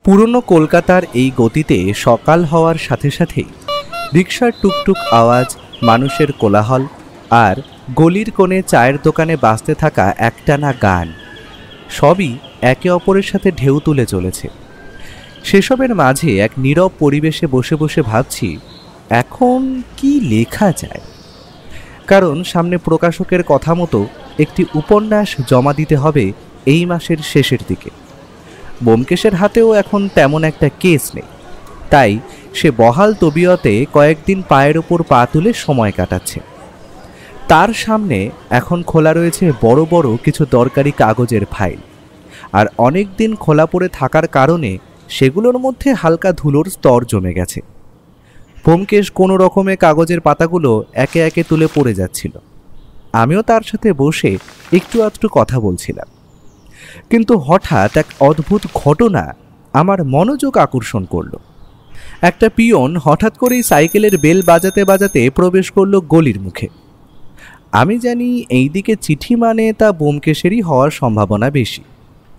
পুরনো কলকাতার এই গতিতে সকাল হওয়ার সাথে সাথেই রিকশার টুকটুক আওয়াজ, মানুষের কোলাহল আর গলির কোণে চায়ের দোকানে বাজতে থাকা একটানা গান সবই একে অপরের সাথে ঢেউ তুলে চলেছে। সেসবের মাঝে এক নীরব পরিবেশে বসে বসে ভাবছি এখন কি লেখা যায়। কারণ সামনে প্রকাশকের কথা মতো একটি উপন্যাস জমা দিতে হবে এই মাসের শেষের দিকে। ব্যোমকেশের হাতেও এখন তেমন একটা কেস নেই, তাই সে বহাল তবিয়তে কয়েকদিন পায়ের ওপর পা তুলে সময় কাটাচ্ছে। তার সামনে এখন খোলা রয়েছে বড় বড় কিছু দরকারি কাগজের ফাইল, আর অনেক দিন খোলা পড়ে থাকার কারণে সেগুলোর মধ্যে হালকা ধুলোর স্তর জমে গেছে। ব্যোমকেশ কোনো রকমে কাগজের পাতাগুলো একে একে তুলে পড়ে যাচ্ছিল। আমিও তার সাথে বসে একটু আধটু কথা বলছিলাম, কিন্তু হঠাৎ এক অদ্ভুত ঘটনা আমার মনোযোগ আকর্ষণ করল। একটা পিয়ন হঠাৎ করেই সাইকেলের বেল বাজাতে বাজাতে প্রবেশ করলো গলির মুখে। আমি জানি এই দিকে চিঠি মানে তা ব্যোমকেশেরই হওয়ার সম্ভাবনা বেশি,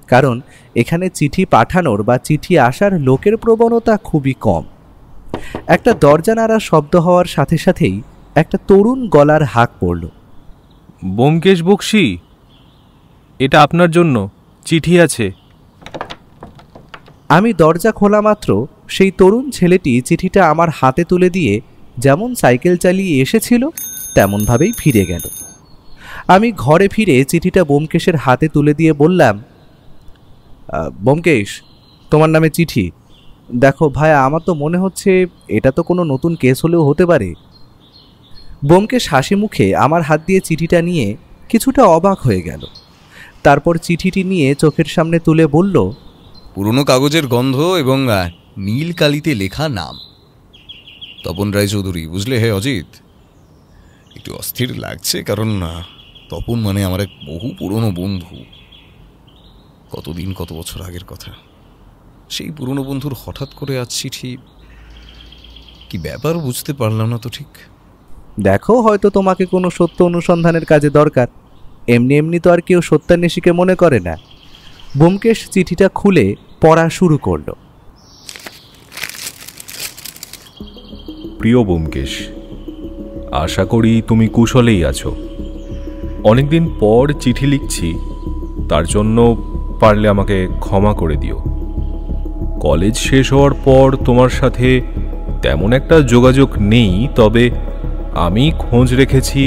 কারণ এখানে চিঠি পাঠানোর বা চিঠি আসার লোকের প্রবণতা খুবই কম। একটা দরজা নাড়ার শব্দ হওয়ার সাথে সাথেই একটা তরুণ গলার হাঁক পড়ল, ব্যোমকেশ বক্সী, এটা আপনার জন্য চিঠি আছে। আমি দরজা খোলা মাত্র সেই তরুণ ছেলেটি চিঠিটা আমার হাতে তুলে দিয়ে যেমন সাইকেল চালিয়ে এসেছিল তেমনভাবেই ফিরে গেল। আমি ঘরে ফিরে চিঠিটা ব্যোমকেশের হাতে তুলে দিয়ে বললাম, ব্যোমকেশ, তোমার নামে চিঠি। দেখো ভাইয়া, আমার তো মনে হচ্ছে এটা তো কোনো নতুন কেস হলেও হতে পারে। ব্যোমকেশ হাসি মুখে আমার হাত দিয়ে চিঠিটা নিয়ে কিছুটা অবাক হয়ে গেল। তারপর চিঠিটি নিয়ে চোখের সামনে তুলে বলল, পুরনো কাগজের গন্ধ এবং নীল কালিতে লেখা নাম, তপন রায়চৌধুরী। বুঝলে হে অজিত, একটু অস্থির লাগছে, কারণ তপন মানে আমার এক বহু পুরনো বন্ধু। কতদিন, কত বছর আগের কথা। সেই পুরনো বন্ধুর হঠাৎ করে আজ চিঠি। কি ব্যাপার বুঝতে পারলাম না তো ঠিক। দেখো, হয়তো তোমাকে কোনো সত্য অনুসন্ধানের কাজে দরকার। এমনি এমনি তো আর কেউ সত্যান্বেষীকে মনে করে না। ব্যোমকেশ চিঠিটা খুলে পড়া শুরু করল। প্রিয় ব্যোমকেশ, আশা করি তুমি কুশলেই আছো। অনেকদিন পর চিঠি লিখছি, তার জন্য পারলে আমাকে ক্ষমা করে দিও। কলেজ শেষ হওয়ার পর তোমার সাথে তেমন একটা যোগাযোগ নেই, তবে আমি খোঁজ রেখেছি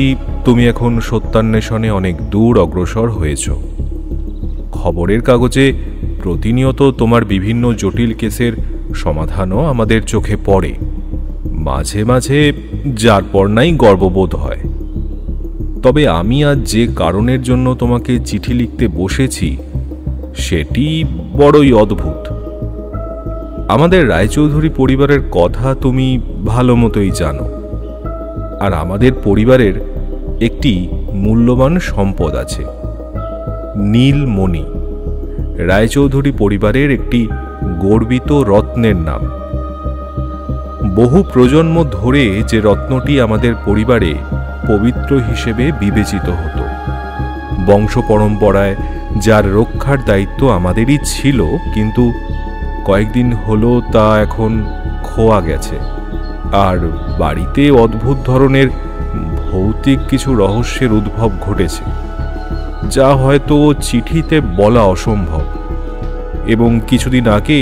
তুমি এখন সত্যান্বেষণে অনেক দূর অগ্রসর হয়েছ। খবরের কাগজে প্রতিনিয়ত তোমার বিভিন্ন জটিল কেসের সমাধানও আমাদের চোখে পড়ে। মাঝে মাঝে যার পর নাই গর্ববোধ হয়। তবে আমি আজ যে কারণের জন্য তোমাকে চিঠি লিখতে বসেছি সেটি বড়ই অদ্ভুত। আমাদের রায়চৌধুরী পরিবারের কথা তুমি ভালো মতোই জানো, আর আমাদের পরিবারের একটি মূল্যবান সম্পদ আছে, নীলমণি। রায়চৌধুরী পরিবারের একটি গর্বিত রত্নের নাম। বহু প্রজন্ম ধরে যে রত্নটি আমাদের পরিবারে পবিত্র হিসেবে বিবেচিত হতো, বংশ পরম্পরায় যার রক্ষার দায়িত্ব আমাদেরই ছিল, কিন্তু কয়েকদিন হলো তা এখন খোয়া গেছে। আর বাড়িতে অদ্ভুত ধরনের ভৌতিক কিছু রহস্যের উদ্ভব ঘটেছে, যা হয়তো চিঠিতে বলা অসম্ভব। এবং কিছুদিন আগে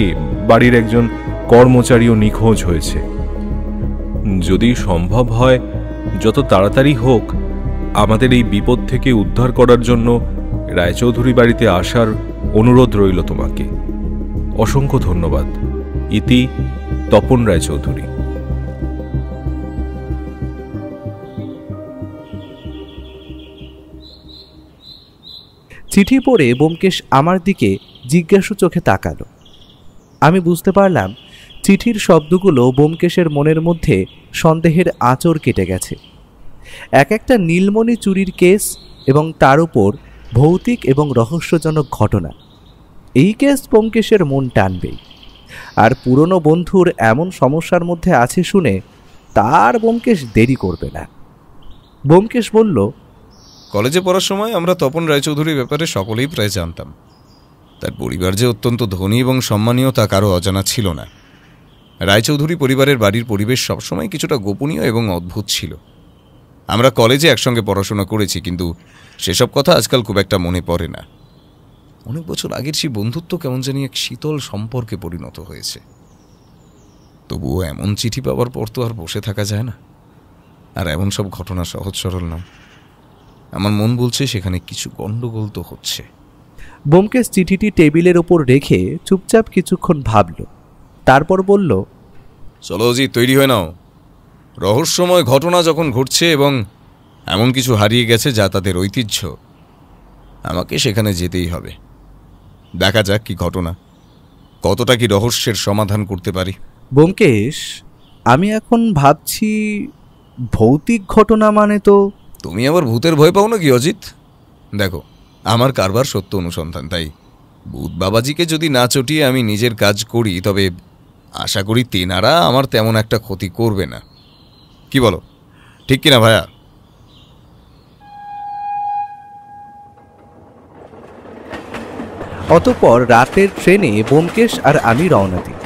বাড়ির একজন কর্মচারীও নিখোঁজ হয়েছে। যদি সম্ভব হয় যত তাড়াতাড়ি হোক আমাদের এই বিপদ থেকে উদ্ধার করার জন্য রায়চৌধুরী বাড়িতে আসার অনুরোধ রইল তোমাকে। অসংখ্য ধন্যবাদ। ইতি, তপন রায়চৌধুরী। চিঠি পড়ে ব্যোমকেশ আমার দিকে জিজ্ঞাসু চোখে তাকালো। আমি বুঝতে পারলাম চিঠির শব্দগুলো ব্যোমকেশের মনের মধ্যে সন্দেহের আঁচড় কেটে গেছে। এক একটা নীলমণি চুরির কেস এবং তার উপর ভৌতিক এবং রহস্যজনক ঘটনা। এই কেস ব্যোমকেশের মন টানবেই। আর পুরনো বন্ধুর এমন সমস্যার মধ্যে আছে শুনে তার ব্যোমকেশ দেরি করবে না। ব্যোমকেশ বলল, কলেজে পড়ার সময় আমরা তপন রায়চৌধুরীর ব্যাপারে সকলেই প্রায় জানতাম। তার পরিবার যে অত্যন্ত ধনী এবং সম্মানীয় তা কারো অজানা ছিল না। রায়চৌধুরী পরিবারের বাড়ির পরিবেশ সবসময় কিছুটা গোপনীয় এবং অদ্ভুত ছিল। আমরা কলেজে একসঙ্গে পড়াশোনা করেছি, কিন্তু সেসব কথা আজকাল খুব একটা মনে পড়ে না। অনেক বছর আগের সেই বন্ধুত্ব কেমন জানি এক শীতল সম্পর্কে পরিণত হয়েছে। তবুও এমন চিঠি পাওয়ার পর তো আর বসে থাকা যায় না। আর এমন সব ঘটনা সহজ সরল নাম। আমার মন বলছে সেখানে কিছু গন্ডগোল তো হচ্ছে। ব্যোমকেশ চিঠিটি টেবিলের ওপর রেখে চুপচাপ কিছুক্ষণ ভাবল, তারপর বলল, চলো অজিত, তৈরি হয়ে নাও। রহস্যময় ঘটনা যখন ঘটছে এবং এমন কিছু হারিয়ে গেছে যা তাদের ঐতিহ্য, আমাকে সেখানে যেতেই হবে। দেখা যাক কি ঘটনা, কতটা কি রহস্যের সমাধান করতে পারি। ব্যোমকেশ, আমি এখন ভাবছি ভৌতিক ঘটনা মানে তো। তুমি আবার ভূতের ভয় পাও নাকি অজিত? দেখো, আমার কারবার সত্য অনুসন্ধান, তাই ভূত বাবাজিকে যদি না চটিয়ে আমি নিজের কাজ করি, তবে আশা করি তেনারা আমার তেমন একটা ক্ষতি করবে না। কি বলো, ঠিক কিনা ভাইয়া? অতঃপর রাতের ট্রেনে ব্যোমকেশ আর আমি রওনা দিই।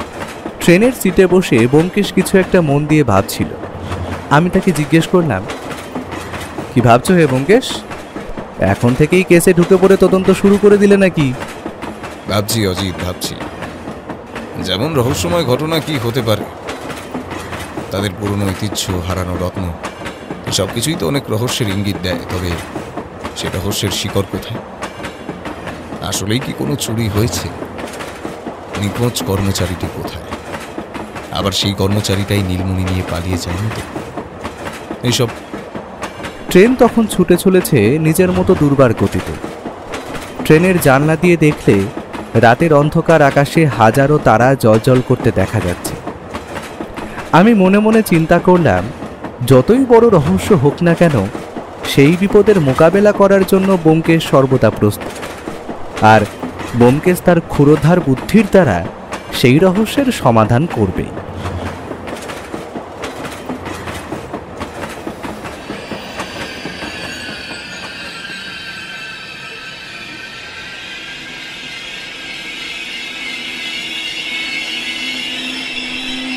ট্রেনের সিটে বসে ব্যোমকেশ কিছু একটা মন দিয়ে ভাবছিল। আমি তাকে জিজ্ঞেস করলাম, কি ভাবছো হে ব্যোমকেশ? এখন থেকেই কেসে ঢুকে পড়ে তদন্ত শুরু করে দিলে নাকি? ভাবছি অজিত, ভাবছি যেমন রহস্যময় ঘটনা কি হতে পারে, তাদের পুরনো ঐতিহ্য, হারানো রত্ন, সব কিছুই তো অনেক রহস্যের ইঙ্গিত দেয়। তবে সে রহস্যের শিকড় কোথায়? আসলেই কি কোনো চুরি হয়েছে? নিখোঁজ কর্মচারীটি কোথায়? আবার সেই কর্মচারীটাই নীলমণি নিয়ে পালিয়ে যায়নি তো? এইসব। ট্রেন তখন ছুটে চলেছে নিজের মতো দুর্বার গতিতে। ট্রেনের জানলা দিয়ে দেখলে রাতের অন্ধকার আকাশে হাজারো তারা জ্বলজ্বল করতে দেখা যাচ্ছে। আমি মনে মনে চিন্তা করলাম, যতই বড় রহস্য হোক না কেন, সেই বিপদের মোকাবেলা করার জন্য ব্যোমকেশ সর্বদা প্রস্তুত। আর ব্যোমকেশ তার ক্ষুরোধার বুদ্ধির দ্বারা সেই রহস্যের সমাধান করবে।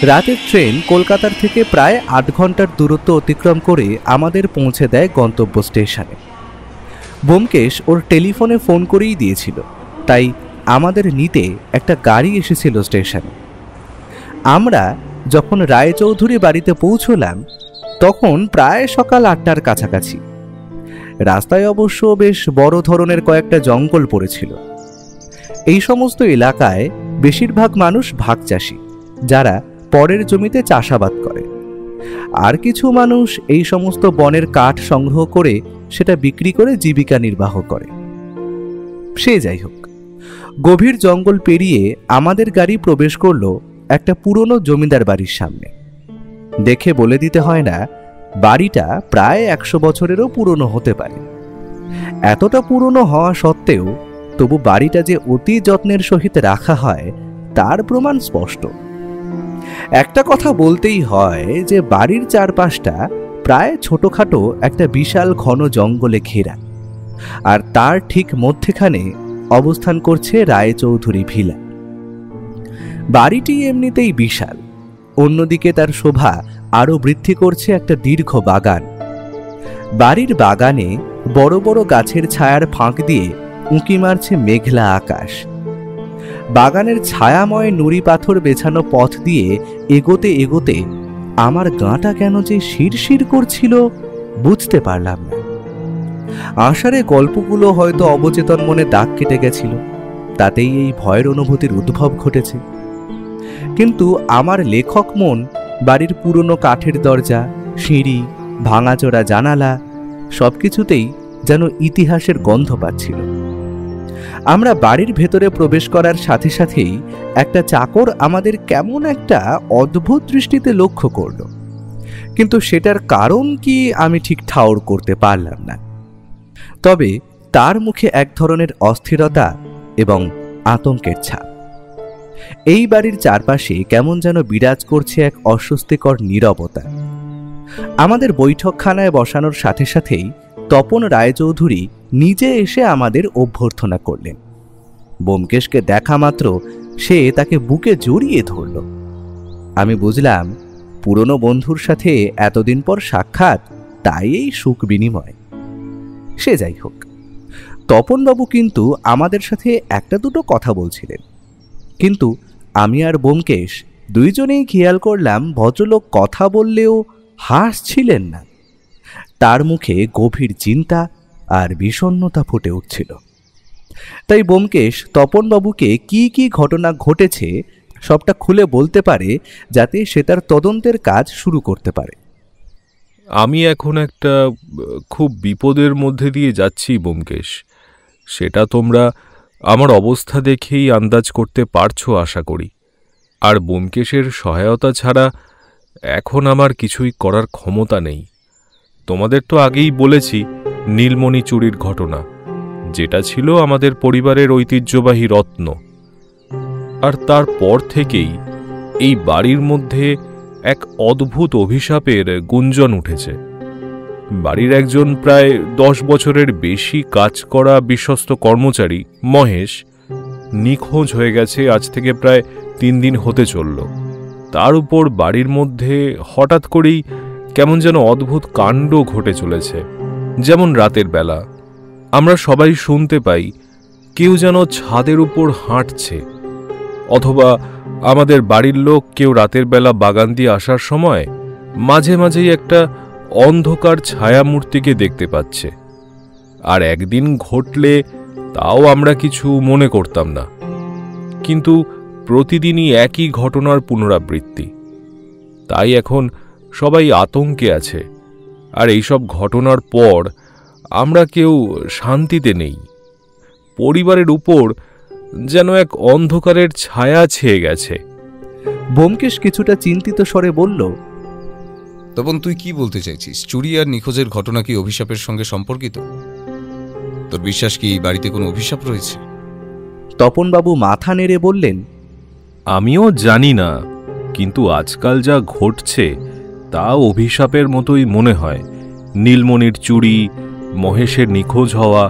রাতের ট্রেন কলকাতার থেকে প্রায় ৮ ঘন্টার দূরত্ব অতিক্রম করে আমাদের পৌঁছে দেয় গন্তব্য স্টেশনে। ব্যোমকেশ ওর টেলিফোনে ফোন করেই দিয়েছিল, তাই আমাদের নিতে একটা গাড়ি এসেছিল স্টেশনে। আমরা যখন রায়চৌধুরী বাড়িতে পৌঁছলাম তখন প্রায় সকাল ৮টার কাছাকাছি। রাস্তায় অবশ্য বেশ বড় ধরনের কয়েকটা জঙ্গল পড়েছিল। এই সমস্ত এলাকায় বেশিরভাগ মানুষ ভাগচাষী, যারা পরের জমিতে চাষাবাদ করে। আর কিছু মানুষ এই সমস্ত বনের কাঠ সংগ্রহ করে সেটা বিক্রি করে জীবিকা নির্বাহ করে। সে যাই হোক, গভীর জঙ্গল পেরিয়ে আমাদের গাড়ি প্রবেশ করলো একটা পুরনো জমিদার বাড়ির সামনে। দেখে বলে দিতে হয় না, বাড়িটা প্রায় ১০০ বছরেরও পুরনো হতে পারে। এতটা পুরনো হওয়া সত্ত্বেও তবু বাড়িটা যে অতি যত্নের সহিত রাখা হয় তার প্রমাণ স্পষ্ট। একটা কথা বলতেই হয় যে বাড়ির চারপাশটা প্রায় ছোটখাটো একটা বিশাল ঘন জঙ্গলে ঘেরা, আর তার ঠিক মধ্যেখানে অবস্থান করছে রায়চৌধুরী ভিলা। বাড়িটি এমনিতেই বিশাল, অন্যদিকে তার শোভা আরো বৃদ্ধি করছে একটা দীর্ঘ বাগান। বাড়ির বাগানে বড় বড় গাছের ছায়ার ফাঁক দিয়ে উঁকি মারছে মেঘলা আকাশ। বাগানের ছায়াময় নুড়ি পাথর বেছানো পথ দিয়ে এগোতে এগোতে আমার গাঁটা কেন যে শিরশির করছিল বুঝতে পারলাম না। আষাঢ়ে গল্পগুলো হয়তো অবচেতন মনে দাগ কেটে গেছিল, তাতেই এই ভয়ের অনুভূতির উদ্ভব ঘটেছে। কিন্তু আমার লেখক মন বাড়ির পুরনো কাঠের দরজা, সিঁড়ি, ভাঙাচোরা জানালা সবকিছুতেই যেন ইতিহাসের গন্ধ পাচ্ছিল। আমরা বাড়ির ভেতরে প্রবেশ করার সাথে সাথেই একটা চাকর আমাদের কেমন একটা অদ্ভুত দৃষ্টিতে লক্ষ্য করল, কিন্তু সেটার কারণ কি আমি ঠিক ঠাউর করতে পারলাম না। তবে তার মুখে এক ধরনের অস্থিরতা এবং আতঙ্কের ছাপ। এই বাড়ির চারপাশে কেমন যেন বিরাজ করছে এক অস্বস্তিকর নীরবতা। আমাদের বৈঠকখানায় বসানোর সাথে সাথেই তপন রায়চৌধুরী নিজে এসে আমাদের অভ্যর্থনা করলেন। ব্যোমকেশকে দেখা মাত্র সে তাকে বুকে জড়িয়ে ধরল। আমি বুঝলাম পুরনো বন্ধুর সাথে এতদিন পর সাক্ষাৎ, তাই এই সুখ বিনিময়। সে যাই হোক, তপনবাবু কিন্তু আমাদের সাথে একটা দুটো কথা বলছিলেন, কিন্তু আমি আর ব্যোমকেশ দুইজনেই খেয়াল করলাম ভদ্রলোক কথা বললেও হাসছিলেন না। তার মুখে গভীর চিন্তা আর বিষণ্ণতা ফুটে উঠছিল। তাই ব্যোমকেশ তপনবাবুকে কি কি ঘটনা ঘটেছে সবটা খুলে বলতে পারে, যাতে সে তার তদন্তের কাজ শুরু করতে পারে। আমি এখন একটা খুব বিপদের মধ্যে দিয়ে যাচ্ছি ব্যোমকেশ, সেটা তোমরা আমার অবস্থা দেখেই আন্দাজ করতে পারছো আশা করি। আর ব্যোমকেশের সহায়তা ছাড়া এখন আমার কিছুই করার ক্ষমতা নেই। তোমাদের তো আগেই বলেছি নীলমণি চুরির ঘটনা, যেটা ছিল আমাদের পরিবারের ঐতিহ্যবাহী রত্ন। আর তারপর থেকেই এই বাড়ির মধ্যে এক অদ্ভুত অভিশাপের গুঞ্জন উঠেছে। বাড়ির একজন প্রায় 10 বছরের বেশি কাজ করা বিশ্বস্ত কর্মচারী মহেশ নিখোঁজ হয়ে গেছে আজ থেকে প্রায় 3 দিন হতে চলল। তার উপর বাড়ির মধ্যে হঠাৎ করেই কেমন যেন অদ্ভুত কাণ্ড ঘটে চলেছে। যেমন রাতের বেলা আমরা সবাই শুনতে পাই কেউ যেন ছাদের উপর হাঁটছে, অথবা আমাদের বাড়ির লোক কেউ রাতের বেলা বাগান দিয়ে আসার সময় মাঝে মাঝেই একটা অন্ধকার ছায়ামূর্তিকে দেখতে পাচ্ছে। আর একদিন ঘটলে তাও আমরা কিছু মনে করতাম না, কিন্তু প্রতিদিনই একই ঘটনার পুনরাবৃত্তি। তাই এখন সবাই আতঙ্কে আছে, আর এইসব ঘটনার পর আমরা কেউ শান্তিতে নেই। পরিবারের উপর যেন এক অন্ধকারের ছায়া ছেয়ে গেছে। ব্যোমকেশ কিছুটা চিন্তিত স্বরে বলল, তপন, তুই কি বলতে চাইছিস? চুরি আর নিখোঁজের ঘটনা কি অভিশাপের সঙ্গে সম্পর্কিত? তোর বিশ্বাস কি এই বাড়িতে কোনো অভিশাপ রয়েছে? তপনবাবু মাথা নেড়ে বললেন, আমিও জানি না, কিন্তু আজকাল যা ঘটছে তা অভিশাপের মতোই মনে হয়। নীলমণির চুরি, মহেশের নিখোঁজ হওয়া,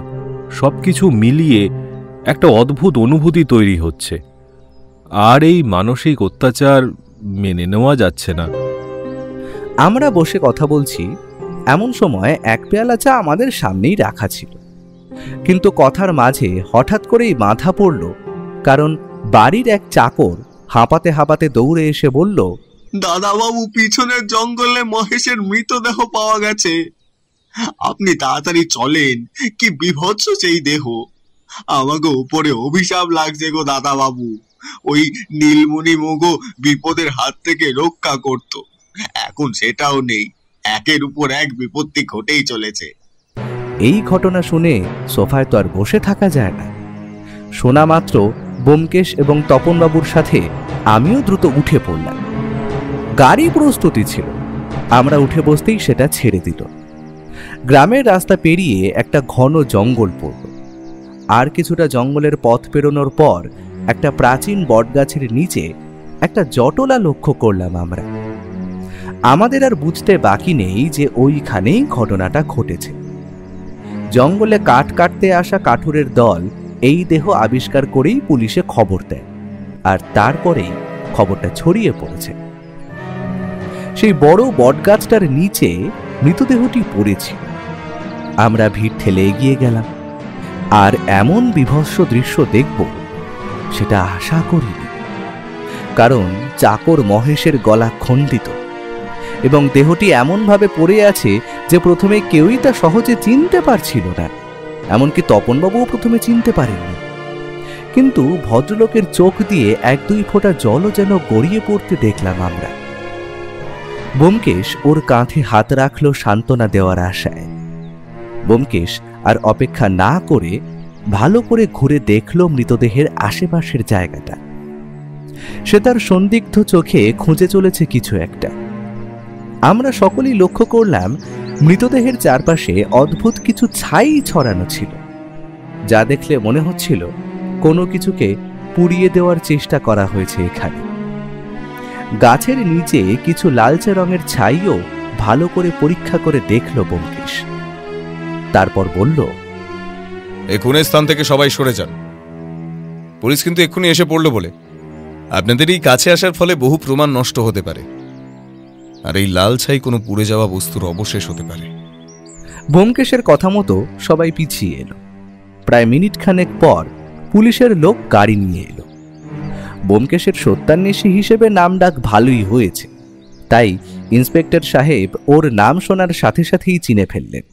সবকিছু মিলিয়ে একটা অদ্ভুত অনুভূতি তৈরি হচ্ছে। আর এই মানসিক অত্যাচার মেনে নেওয়া যাচ্ছে না। আমরা বসে কথা বলছি, এমন সময় এক পেয়ালা চা আমাদের সামনেই রাখা ছিল, কিন্তু কথার মাঝে হঠাৎ করেই বাধা পড়ল, কারণ বাড়ির এক চাকর হাঁপাতে হাঁপাতে দৌড়ে এসে বলল, দাদাবাবু, পিছনের জঙ্গলে মহেশের মৃতদেহ পাওয়া গেছে। আপনি তাড়াতাড়ি চলেন, কি বিভৎস সেই দেহ। আমাকে উপরে অভিশাপ লাগছে গো দাদাবাবু। ওই নীলমণি মগো বিপদের হাত থেকে রক্ষা করত, এখন সেটাও নেই। একের উপর এক বিপত্তি ঘটেই চলেছে। এই ঘটনা শুনে সোফায় তো আর বসে থাকা যায় না। শোনা মাত্র ব্যোমকেশ এবং তপনবাবুর সাথে আমিও দ্রুত উঠে পড়লাম। গাড়ি প্রস্তুতি ছিল, আমরা উঠে বসতেই সেটা ছেড়ে দিল। গ্রামের রাস্তা পেরিয়ে একটা ঘন জঙ্গল পড়ল। আর কিছুটা জঙ্গলের পথ পেরোনোর পর একটা প্রাচীন বটগাছের নিচে একটা জটলা লক্ষ্য করলাম আমরা। আমাদের আর বুঝতে বাকি নেই যে ওইখানেই ঘটনাটা ঘটেছে। জঙ্গলে কাঠ কাটতে আসা কাঠুরের দল এই দেহ আবিষ্কার করেই পুলিশে খবর দেয়, আর তারপরেই খবরটা ছড়িয়ে পড়েছে। সেই বড় বটগাছটার নিচে মৃতদেহটি পড়েছিল। আমরা ভিড় ঠেলে এগিয়ে গেলাম, আর এমন বিভৎস দৃশ্য দেখব সেটা আশা করিনি। কারণ চাকর মহেশের গলা খণ্ডিত এবং দেহটি এমনভাবে পড়ে আছে যে প্রথমে কেউই তা সহজে চিনতে পারছিল না। এমনকি তপনবাবুও প্রথমে চিনতে পারেননি, কিন্তু ভদ্রলোকের চোখ দিয়ে 1-2 ফোঁটা জলও যেন গড়িয়ে পড়তে দেখলাম আমরা। ব্যোমকেশ ওর কাঁধে হাত রাখল সান্ত্বনা দেওয়ার আশায়। ব্যোমকেশ আর অপেক্ষা না করে ভালো করে ঘুরে দেখল মৃতদেহের আশেপাশের জায়গাটা। সে তার সন্দিগ্ধ চোখে খুঁজে চলেছে কিছু একটা। আমরা সকলেই লক্ষ্য করলাম মৃতদেহের চারপাশে অদ্ভুত কিছু ছাই ছড়ানো ছিল, যা দেখলে মনে হচ্ছিল কোনো কিছুকে পুড়িয়ে দেওয়ার চেষ্টা করা হয়েছে এখানে। গাছের নিচে কিছু লালচে রঙের ছাইও ভালো করে পরীক্ষা করে দেখল ব্যোমকেশ। তারপর বলল, এই খুনের স্থান থেকে সবাই সরে যান। পুলিশ কিন্তু এক্ষুনি এসে পড়লো বলে আপনাদের এই কাছে আসার ফলে বহু প্রমাণ নষ্ট হতে পারে, আর এই লাল ছাই কোনো পুড়ে যাওয়া বস্তুর অবশেষ হতে পারে। ব্যোমকেশের কথা মতো সবাই পিছিয়ে এলো। প্রায় মিনিট খানেক পর পুলিশের লোক গাড়ি নিয়ে এলো। ব্যোমকেশের সত্যান্বেষী হিসেবে নাম ডাক ভালোই হয়েছে, তাই ইন্সপেক্টর সাহেব ওর নাম শোনার সাথে সাথেই চিনে ফেললেন।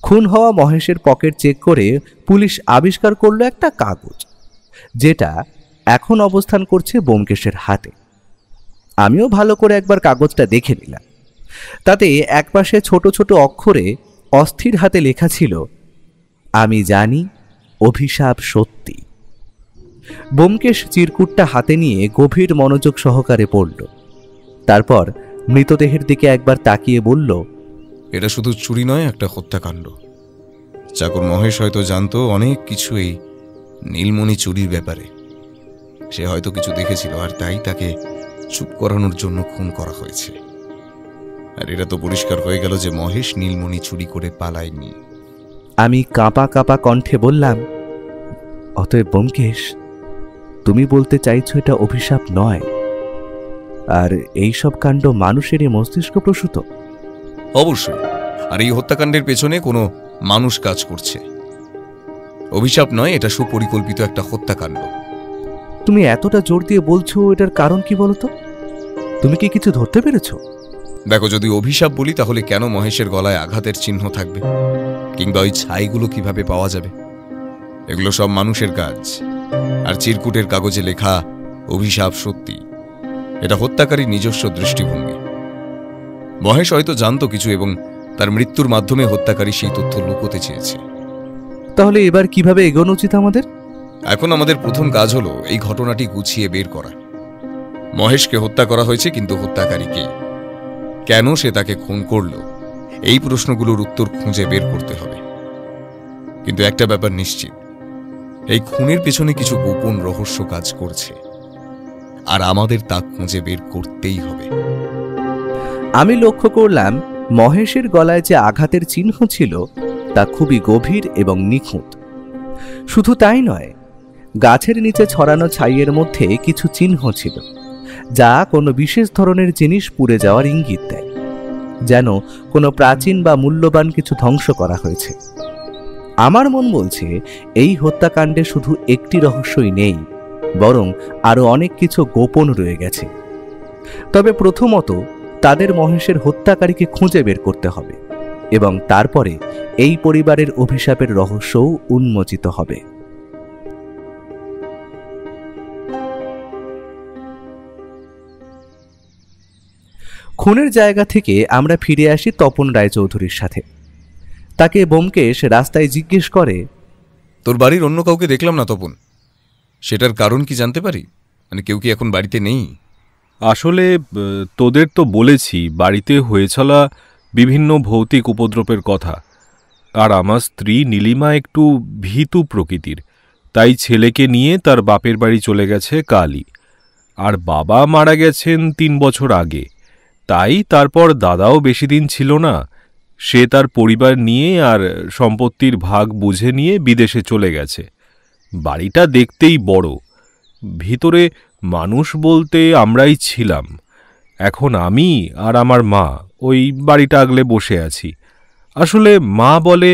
খুন হওয়া মহেশের পকেট চেক করে পুলিশ আবিষ্কার করলো একটা কাগজ, যেটা এখন অবস্থান করছে ব্যোমকেশের হাতে। আমিও ভালো করে একবার কাগজটা দেখে নিলাম। তাতে একপাশে ছোট ছোট অক্ষরে অস্থির হাতে লেখা ছিল, আমি জানি অভিশাপ সত্যি। ব্যোমকেশ চিরকুটটা হাতে নিয়ে গভীর মনোযোগ সহকারে পড়ল। তারপর মৃতদেহের দিকে একবার তাকিয়ে বলল, এটা শুধু চুরি নয়, একটা হত্যাকাণ্ড। চাকর মহেশ হয়তো জানতো অনেক কিছু এই নীলমণি চুরির ব্যাপারে। সে হয়তো কিছু দেখেছিল, আর তাই তাকে চুপ করানোর জন্য খুন করা হয়েছে। আর এটা তো পরিষ্কার হয়ে গেল যে মহেশ নীলমণি চুরি করে পালায়নি। আমি কাঁপা কাঁপা কণ্ঠে বললাম, অতএব ব্যোমকেশ, তুমি বলতে চাইছো এটা অভিশাপ নয়, আর এই সব কাণ্ড মানুষেরই মস্তিষ্ক প্রসূত? অবশ্যই। আর এই হত্যাকাণ্ডের পেছনে কোনো মানুষ কাজ করছে। অভিশাপ নয়, এটা সুপরিকল্পিত একটা হত্যাকাণ্ড। তুমি এতটা জোর দিয়ে বলছো, এটার কারণ কি বলতো? তুমি কি কিছু ধরতে পেরেছো? দেখো, যদি অভিশাপ বলি তাহলে কেন মহেশের গলায় আঘাতের চিহ্ন থাকবে, কিংবা ওই ছাইগুলো কিভাবে পাওয়া যাবে? এগুলো সব মানুষের কাজ। আর চিরকুটের কাগজে লেখা অভিশাপ সত্যি, এটা হত্যাকারীর নিজস্ব দৃষ্টিভঙ্গি। মহেশ হয়তো জানতো কিছু, এবং তার মৃত্যুর মাধ্যমে হত্যাকারী সেই তথ্য লুকোতে চেয়েছে। তাহলে এবার কিভাবে এগোনো উচিত আমাদের? এখন আমাদের প্রথম কাজ হলো এই ঘটনাটি গুছিয়ে বের করা। মহেশকে হত্যা করা হয়েছে, কিন্তু হত্যাকারীকে, কেন সে তাকে খুন করল, এই প্রশ্নগুলোর উত্তর খুঁজে বের করতে হবে। কিন্তু একটা ব্যাপার নিশ্চিত, এই খুনের পেছনে কিছু গোপন রহস্য কাজ করছে, আর আমাদের তা খুঁজে বের করতেই হবে। আমি লক্ষ্য করলাম মহেশের গলায় যে আঘাতের চিহ্ন ছিল তা খুবই গভীর এবং নিখুঁত। শুধু তাই নয়, গাছের নিচে ছড়ানো ছাইয়ের মধ্যে কিছু চিহ্ন ছিল, যা কোনো বিশেষ ধরনের জিনিস পুড়ে যাওয়ার ইঙ্গিত দেয়, যেন কোনো প্রাচীন বা মূল্যবান কিছু ধ্বংস করা হয়েছে। আমার মন বলছে এই হত্যাকাণ্ডে শুধু একটি রহস্যই নেই, বরং আরো অনেক কিছু গোপন রয়ে গেছে। তবে প্রথমত তাদের মহেশের হত্যাকারীকে খুঁজে বের করতে হবে, এবং তারপরে এই পরিবারের অভিশাপের রহস্যও উন্মোচিত হবে। খুনের জায়গা থেকে আমরা ফিরে আসি তপন রায়চৌধুরীর সাথে। তাকে ব্যোমকেশ রাস্তায় জিজ্ঞেস করে, তোর বাড়ির অন্য কাউকে দেখলাম না তপন, সেটার কারণ কি জানতে পারি? মানে কেউ কি এখন বাড়িতে নেই? আসলে তোদের তো বলেছি বাড়িতে হয়ে চলা বিভিন্ন ভৌতিক উপদ্রবের কথা, আর আমার স্ত্রী নীলিমা একটু ভীতু প্রকৃতির, তাই ছেলেকে নিয়ে তার বাপের বাড়ি চলে গেছে কালই। আর বাবা মারা গেছেন 3 বছর আগে, তাই তারপর দাদাও বেশি দিন ছিল না। সে তার পরিবার নিয়ে আর সম্পত্তির ভাগ বুঝে নিয়ে বিদেশে চলে গেছে। বাড়িটা দেখতেই বড়, ভিতরে মানুষ বলতে আমরাই ছিলাম। এখন আমি আর আমার মা ওই বাড়িটা আগলে বসে আছি। আসলে মা বলে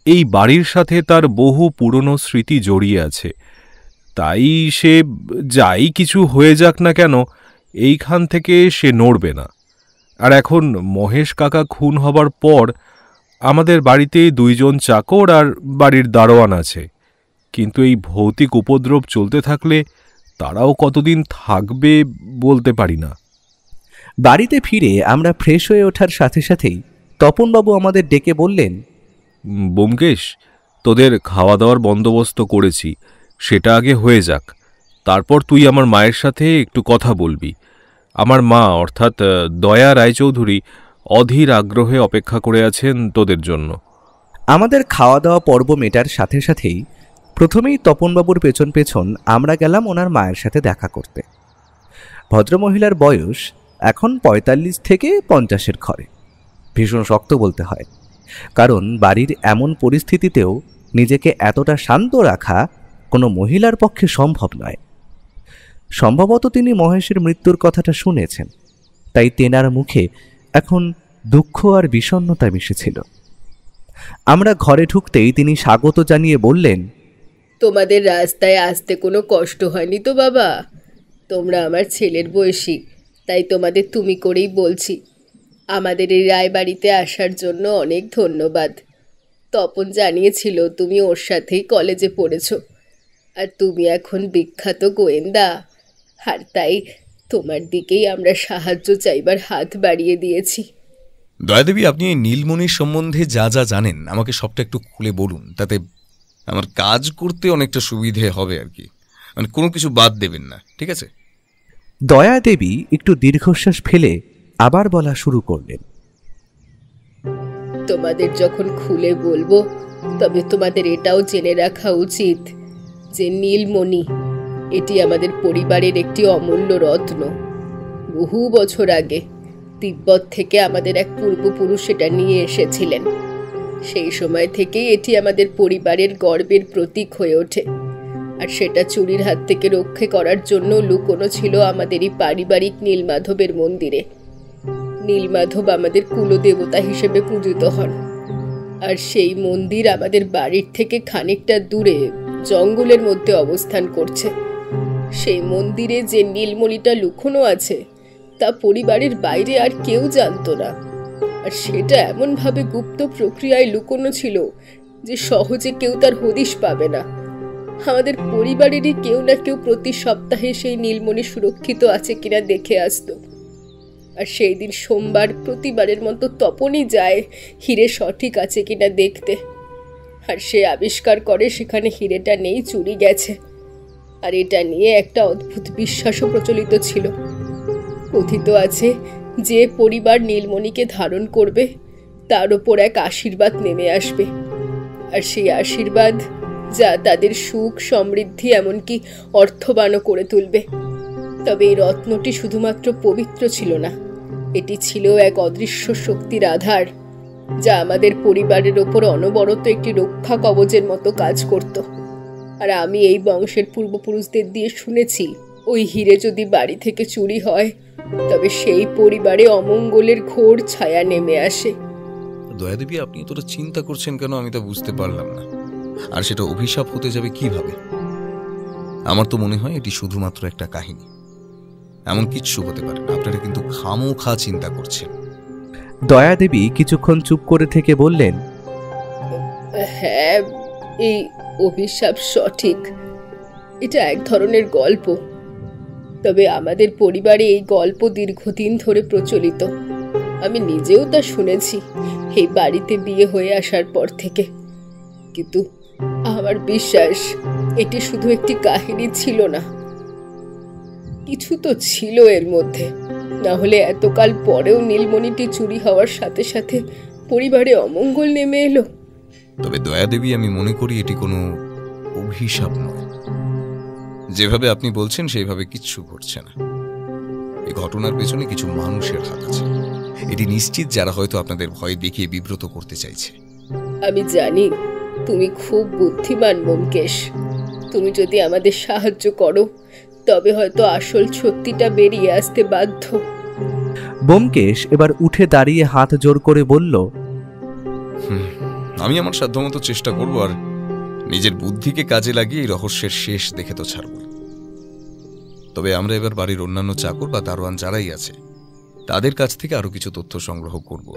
এই বাড়ির সাথে তার বহু পুরনো স্মৃতি জড়িয়ে আছে, তাই সে যাই কিছু হয়ে যাক না কেন এইখান থেকে সে নড়বে না। আর এখন মহেশ কাকা খুন হবার পর আমাদের বাড়িতে 2 জন চাকর আর বাড়ির দারোয়ান আছে, কিন্তু এই ভৌতিক উপদ্রব চলতে থাকলে তারাও কতদিন থাকবে বলতে পারি না। বাড়িতে ফিরে আমরা ফ্রেশ হয়ে ওঠার সাথে সাথেই তপনবাবু আমাদের ডেকে বললেন, ব্যোমকেশ, তোদের খাওয়া দাওয়ার বন্দোবস্ত করেছি, সেটা আগে হয়ে যাক, তারপর তুই আমার মায়ের সাথে একটু কথা বলবি। আমার মা অর্থাৎ দয়া রায়চৌধুরী অধীর আগ্রহে অপেক্ষা করে আছেন তোদের জন্য। আমাদের খাওয়া দাওয়া পর্ব মেটার সাথে সাথেই প্রথমেই তপনবাবুর পেছন পেছন আমরা গেলাম ওনার মায়ের সাথে দেখা করতে। ভদ্রমহিলার বয়স এখন 45 থেকে 50-এর ঘরে। ভীষণ শক্ত বলতে হয়, কারণ বাড়ির এমন পরিস্থিতিতেও নিজেকে এতটা শান্ত রাখা কোনো মহিলার পক্ষে সম্ভব নয়। সম্ভবত তিনি মহেশের মৃত্যুর কথাটা শুনেছেন, তাই তেনার মুখে এখন দুঃখ আর বিষণ্ণতা মিশেছিল। আমরা ঘরে ঢুকতেই তিনি স্বাগত জানিয়ে বললেন, তোমাদের রাস্তায় আসতে কোনো কষ্ট হয়নি তো বাবা? তোমরা আমার ছেলের বয়সী, তাই তোমাদের তুমি করেই বলছি। আমাদের এই রায়বাড়িতে আসার জন্য অনেক ধন্যবাদ। তপন জানিয়েছিল তুমি ওর সাথেই কলেজে পড়েছো, আর তুমি এখন বিখ্যাত গোয়েন্দা, আর তাই তোমার দিকেই আমরা সাহায্য চাইবার হাত বাড়িয়ে দিয়েছি। দয়াদেবী, আপনি এই নীলমণির সম্বন্ধে যা যা জানেন আমাকে সবটা একটু খুলে বলুন, তাতে আমার কাজ করতে অনেকটা সুবিধে হবে আর কি। মানে কোনো কিছু বাদ দেবেন না, ঠিক আছে? দয়া দেবী একটু দীর্ঘশ্বাস ফেলে আবার বলা শুরু করলেন, তোমাদের যখন খুলে বলবো, তবে তোমাদের এটাও জেনে রাখা উচিত যে নীলমণি এটি আমাদের পরিবারের একটি অমূল্য রত্ন। বহু বছর আগে তিব্বত থেকে আমাদের এক পূর্বপুরুষ এটা নিয়ে এসেছিলেন। সেই সময় থেকেই এটি আমাদের পরিবারের গর্বের প্রতীক হয়ে ওঠে, আর সেটা চুরির হাত থেকে রক্ষা করার জন্য লুকোনো ছিল আমাদেরই পারিবারিক নীলমাধবের মন্দিরে। নীলমাধব আমাদের কুলদেবতা হিসেবে পূজিত হন, আর সেই মন্দির আমাদের বাড়ির থেকে খানিকটা দূরে জঙ্গলের মধ্যে অবস্থান করছে। সেই মন্দিরে যে নীলমণিটা লুকোনো আছে তা পরিবারের বাইরে আর কেউ জানতো না, আর সেটা এমনভাবে গুপ্ত প্রক্রিয়ায় লুকোনো ছিল যে সহজে কেউ তার হদিশ পাবে না। আমাদের পরিবারেরই কেউ না কেউ প্রতি সপ্তাহে সেই নীলমণি সুরক্ষিত আছে কিনা দেখে আসতো, আর সেই দিন সোমবার প্রতিবারের মতো তপনই যায় হিরে সঠিক আছে কিনা দেখতে, আর সে আবিষ্কার করে সেখানে হিরেটা নেই, চুরি গেছে। আর এটা নিয়ে একটা অদ্ভুত বিশ্বাসও প্রচলিত ছিল। কথিত আছে যে পরিবার নীলমণিকে ধারণ করবে তার ওপর এক আশীর্বাদ নেমে আসবে, আর সেই আশীর্বাদ যা তাদের সুখ সমৃদ্ধি এমনকি অর্থবানও করে তুলবে। তবে এই রত্নটি শুধুমাত্র পবিত্র ছিল না, এটি ছিল এক অদৃশ্য শক্তির আধার, যা আমাদের পরিবারের ওপর অনবরত একটি রক্ষা কবচের মতো কাজ করত। আর আমি এই বংশের পূর্বপুরুষদের দিয়ে শুনেছি, ওই হিরে যদি বাড়ি থেকে চুরি হয় তবে সেই পরিবারে অমঙ্গলের ঘোর ছায়া নেমে আসে। দয়াদেবী, আপনি এতটা চিন্তা করছেন কেন আমি তা বুঝতে পারলাম না। আর সেটা অভিশাপ হতে যাবে কিভাবে? আমার তো মনে হয় এটি শুধুমাত্র একটা কাহিনী, এমন কিচ্ছু হতে পারে না। আপনারা কিন্তু খামোখা চিন্তা করছেন। দয়া দেবী কিছুক্ষণ চুপ করে থেকে বললেন, হ্যাঁ, এই অভিশাপ সঠিক। এটা এক ধরনের গল্প, তবে আমাদের পরিবারে এই গল্প দীর্ঘদিন ধরে প্রচলিত। আমি নিজেও তা শুনেছি এই বাড়িতে বিয়ে হয়ে আসার পর থেকে। কিন্তু আমার বিশ্বাস এটি শুধু একটি কাহিনী ছিল না, কিছু তো ছিল এর মধ্যে, না হলে এতকাল পরেও নীলমণিটি চুরি হওয়ার সাথে সাথে পরিবারে অমঙ্গল নেমে এলো। তবে দয়াদেবী, আমি মনে করি এটি কোনো অভিশাপ নয়। যেভাবে আপনি বলছেন সেইভাবে কিচ্ছু ঘটছে না। এই ঘটনার পেছনে কিছু মানুষের হাত আছে। এটি নিশ্চিত যারা হয়তো আপনাদের ভয় দেখিয়ে বিব্রত করতে চাইছে। আমি জানি তুমি খুব বুদ্ধিমান ব্যোমকেশ। তুমি যদি আমাদের সাহায্য করো তবে হয়তো আসল সত্যিটা বেরিয়ে আসতে বাধ্য। ব্যোমকেশ এবার উঠে দাঁড়িয়ে হাত জোর করে বলল, আমি আমার সাধ্যমতো চেষ্টা করব, আর নিজের বুদ্ধিকে কাজে লাগিয়ে এই রহস্যের শেষ দেখে তো ছাড়ব। তবে আমরা এবার বাড়ির অন্যান্য চাকর বা দারোয়ান যারাই আছে তাদের কাছ থেকে আরো কিছু তথ্য সংগ্রহ করব।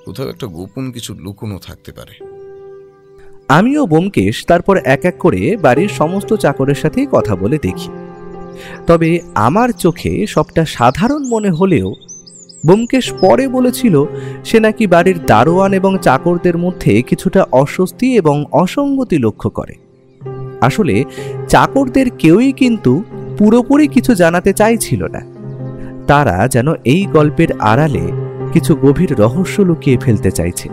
কোথাও একটা গোপন কিছু লুকোনো থাকতে পারে। আমিও ব্যোমকেশ তারপর এক এক করে বাড়ির সমস্ত চাকরের সাথে কথা বলে দেখি। তবে আমার চোখে সবটা সাধারণ মনে হলেও ব্যোমকেশ পরে বলেছিল সে নাকি বাড়ির দারোয়ান এবং চাকরদের মধ্যে কিছুটা অস্বস্তি এবং অসঙ্গতি লক্ষ্য করে। আসলে চাকরদের কেউই কিন্তু পুরোপুরি কিছু জানাতে চাইছিল না। তারা যেন এই গল্পের আড়ালে কিছু গভীর রহস্য লুকিয়ে ফেলতে চাইছে।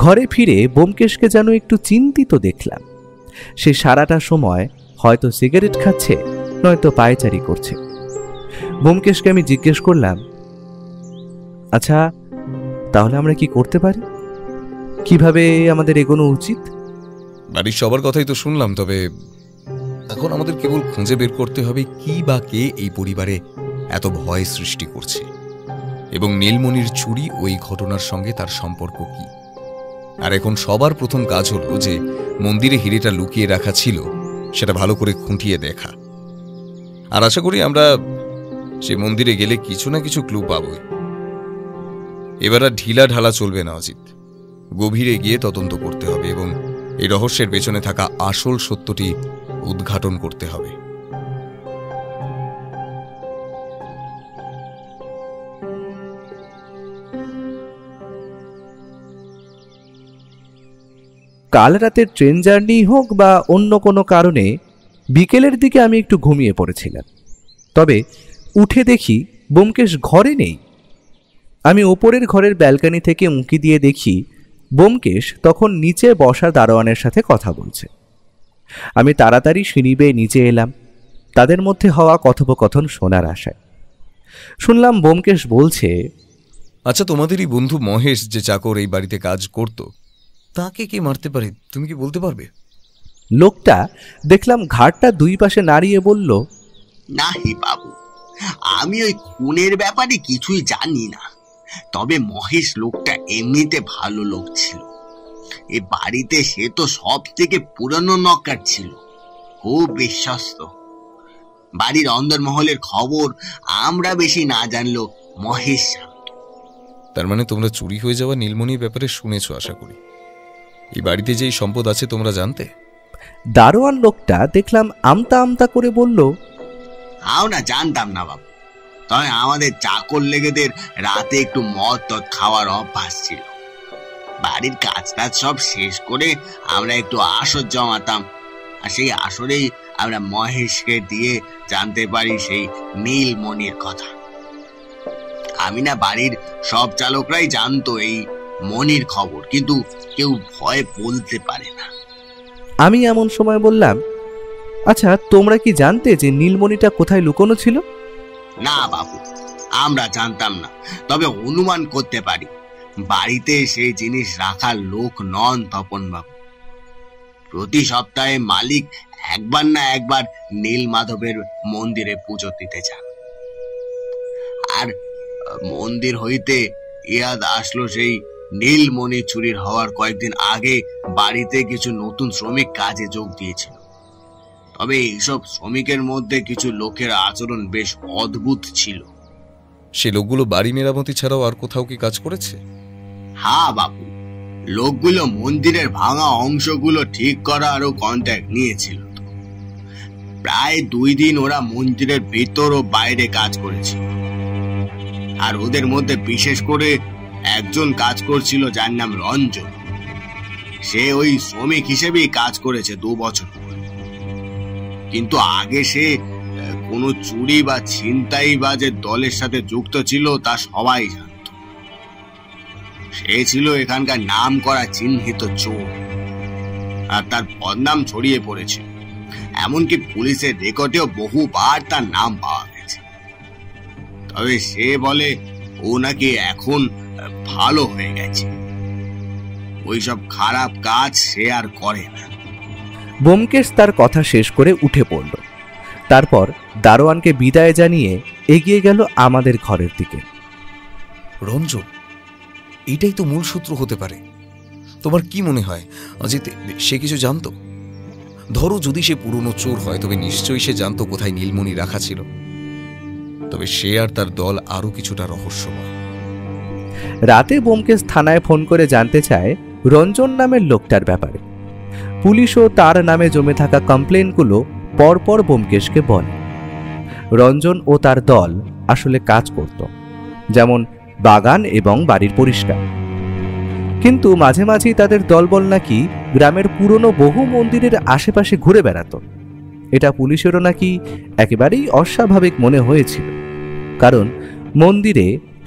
ঘরে ফিরে ব্যোমকেশকে যেন একটু চিন্তিত দেখলাম। সে সারাটা সময় হয়তো সিগারেট খাচ্ছে, নয়তো পায়চারি করছে। ব্যোমকেশকে আমি জিজ্ঞেস করলাম, আচ্ছা, তাহলে আমরা কি করতে পারি? কিভাবে আমাদের এগোনো উচিত? বাড়ির সবার কথাই তো শুনলাম, তবে এখন আমাদের কেবল খুঁজে বের করতে হবে কি বা কে এই পরিবারে এত ভয় সৃষ্টি করছে, এবং নীলমণির চুরি ওই ঘটনার সঙ্গে তার সম্পর্ক কি। আর এখন সবার প্রথম কাজ হলো যে মন্দিরে হিরেটা লুকিয়ে রাখা ছিল সেটা ভালো করে খুঁটিয়ে দেখা। আর আশা করি আমরা সে মন্দিরে গেলে কিছু না কিছু ক্লু পাবই। এবার আর ঢিলা ঢালা চলবে না অজিত, গভীরে গিয়ে তদন্ত করতে হবে এবং এই রহস্যের পেছনে থাকা আসল সত্যটি উদ্ঘাটন করতে হবে। কাল রাতের ট্রেন জার্নি হোক বা অন্য কোনো কারণে বিকেলের দিকে আমি একটু ঘুমিয়ে পড়েছিলাম। তবে উঠে দেখি ব্যোমকেশ ঘরে নেই। আমি ওপরের ঘরের ব্যালকনি থেকে উঁকি দিয়ে দেখি ব্যোমকেশ তখন নিচে বসা দারোয়ানের সাথে কথা বলছে। আমি তাড়াতাড়ি সিঁড়ি বেয়ে নিচে এলাম, তাদের মধ্যে হওয়া কথোপকথন শোনার আশায়। শুনলাম ব্যোমকেশ বলছে, আচ্ছা, তোমাদেরই বন্ধু মহেশ যে চাকর এই বাড়িতে কাজ করত, তাকে কে মারতে পারে তুমি কি বলতে পারবে? লোকটা দেখলাম ঘাড়টা দুই পাশে নাড়িয়ে বলল, নাহি বাবু, আমি ওই খুনের ব্যাপারে কিছুই জানি না। তবে মহেশ লোকটা এমনিতে ভালো লোক ছিল। এ বাড়িতে সে তো সব থেকে পুরনো নকার ছিল, খুব বিশ্বস্ত। বাড়ির অন্দরমহলের খবর আমরা বেশি না জানলেও মহেশ জানত। তার মানে তোমরা চুরি হয়ে যাওয়া নীলমণির ব্যাপারে শুনেছ আশা করি। এই বাড়িতে যেই সম্পদ আছে তোমরা জানতে? দারোয়ান লোকটা দেখলাম আমতা আমতা করে বলল, না, জানতাম না বাবু। তবে আমাদের চাকর লেগেদের রাতে একটু মদ টদ খাওয়ার অভ্যাস ছিল। বাড়ির কাজ টাজ সব শেষ করে আমরা একটু আসর জমাতাম, আর সেই আসরেই আমরা মহেশকে দিয়ে জানতে পারি সেই নীলমণির কথা। আমি না বাড়ির সব চালকরাই জানতো এই মণির খবর, কিন্তু কেউ ভয় বলতে পারে না। আমি এমন সময় বললাম, আচ্ছা তোমরা কি জানতে যে নীলমণিটা কোথায় লুকোনো ছিল? না বাবু, আমরা জানতাম না, তবে অনুমান করতে পারি বাড়িতে সেই জিনিস রাখার লোক নন তপন বাবু। প্রতি সপ্তাহে মালিক একবার না একবার নীলমাধবের মন্দিরে পুজো দিতে যান। আর মন্দির হইতে ইয়াদ আসলো সেই নীলমণি চুরির হওয়ার কয়েকদিন আগে বাড়িতে কিছু নতুন শ্রমিক কাজে যোগ দিয়েছিল। তবে এইসব শ্রমিকের মধ্যে কিছু লোকের আচরণ বেশ অদ্ভুত ছিল। সে লোকগুলো বাড়ি মেরামতি ছাড়াও আর কোথাও কি কাজ করেছে? হ্যাঁ বাবু, লোকগুলো মন্দিরের ভাঙা অংশগুলো ঠিক করারও কন্ট্যাক্ট নিয়েছিল। প্রায় 2 দিন ওরা মন্দিরের ভিতর ও বাইরে কাজ করেছিল। আর ওদের মধ্যে বিশেষ করে একজন কাজ করছিল যার নাম রঞ্জন। সে ওই শ্রমিক হিসেবেই কাজ করেছে 2 বছর। কিন্তু আগে সে কোনো চুরি বা ছিনতাইবাজের দলের সাথে যুক্ত ছিল তা সবাই জানত। সে ছিল এখানকার নাম করা চিহ্নিত চোর, আর তার বদনাম ছড়িয়ে পড়েছে। এমনকি পুলিশের রেকর্ডেও বহুবার তার নাম পাওয়া গেছে। তবে সে বলে ও নাকি এখন ভালো হয়ে গেছে, ওইসব খারাপ কাজ সে আর করে না। ব্যোমকেশ তার কথা শেষ করে উঠে পড়ল। তারপর দারোয়ানকে বিদায় জানিয়ে এগিয়ে গেল আমাদের ঘরের দিকে। রঞ্জন, এটাই তো মূল সূত্র হতে পারে। তোমার কি মনে হয় অজিত, সে কিছু জানতো? ধরো যদি সে পুরনো চোর হয়, তবে নিশ্চয়ই সে জানতো কোথায় নীলমণি রাখা ছিল। তবে সে আর তার দল আরো কিছুটা রহস্যময়। রাতে ব্যোমকেশ থানায় ফোন করে জানতে চায় রঞ্জন নামের লোকটার ব্যাপারে। পুলিশও তার নামে জমে থাকা কমপ্লেনগুলো পরপর ব্যোমকেশকে বলে। রঞ্জন ও তার দল আসলে কাজ করত, যেমন বাগান এবং বাড়ির পরিষ্কার। কিন্তু মাঝে মাঝেই তাদের দলবল নাকি গ্রামের পুরনো বহু মন্দিরের আশেপাশে ঘুরে বেড়াত। এটা পুলিশেরও নাকি একেবারেই অস্বাভাবিক মনে হয়েছিল, কারণ মন্দিরে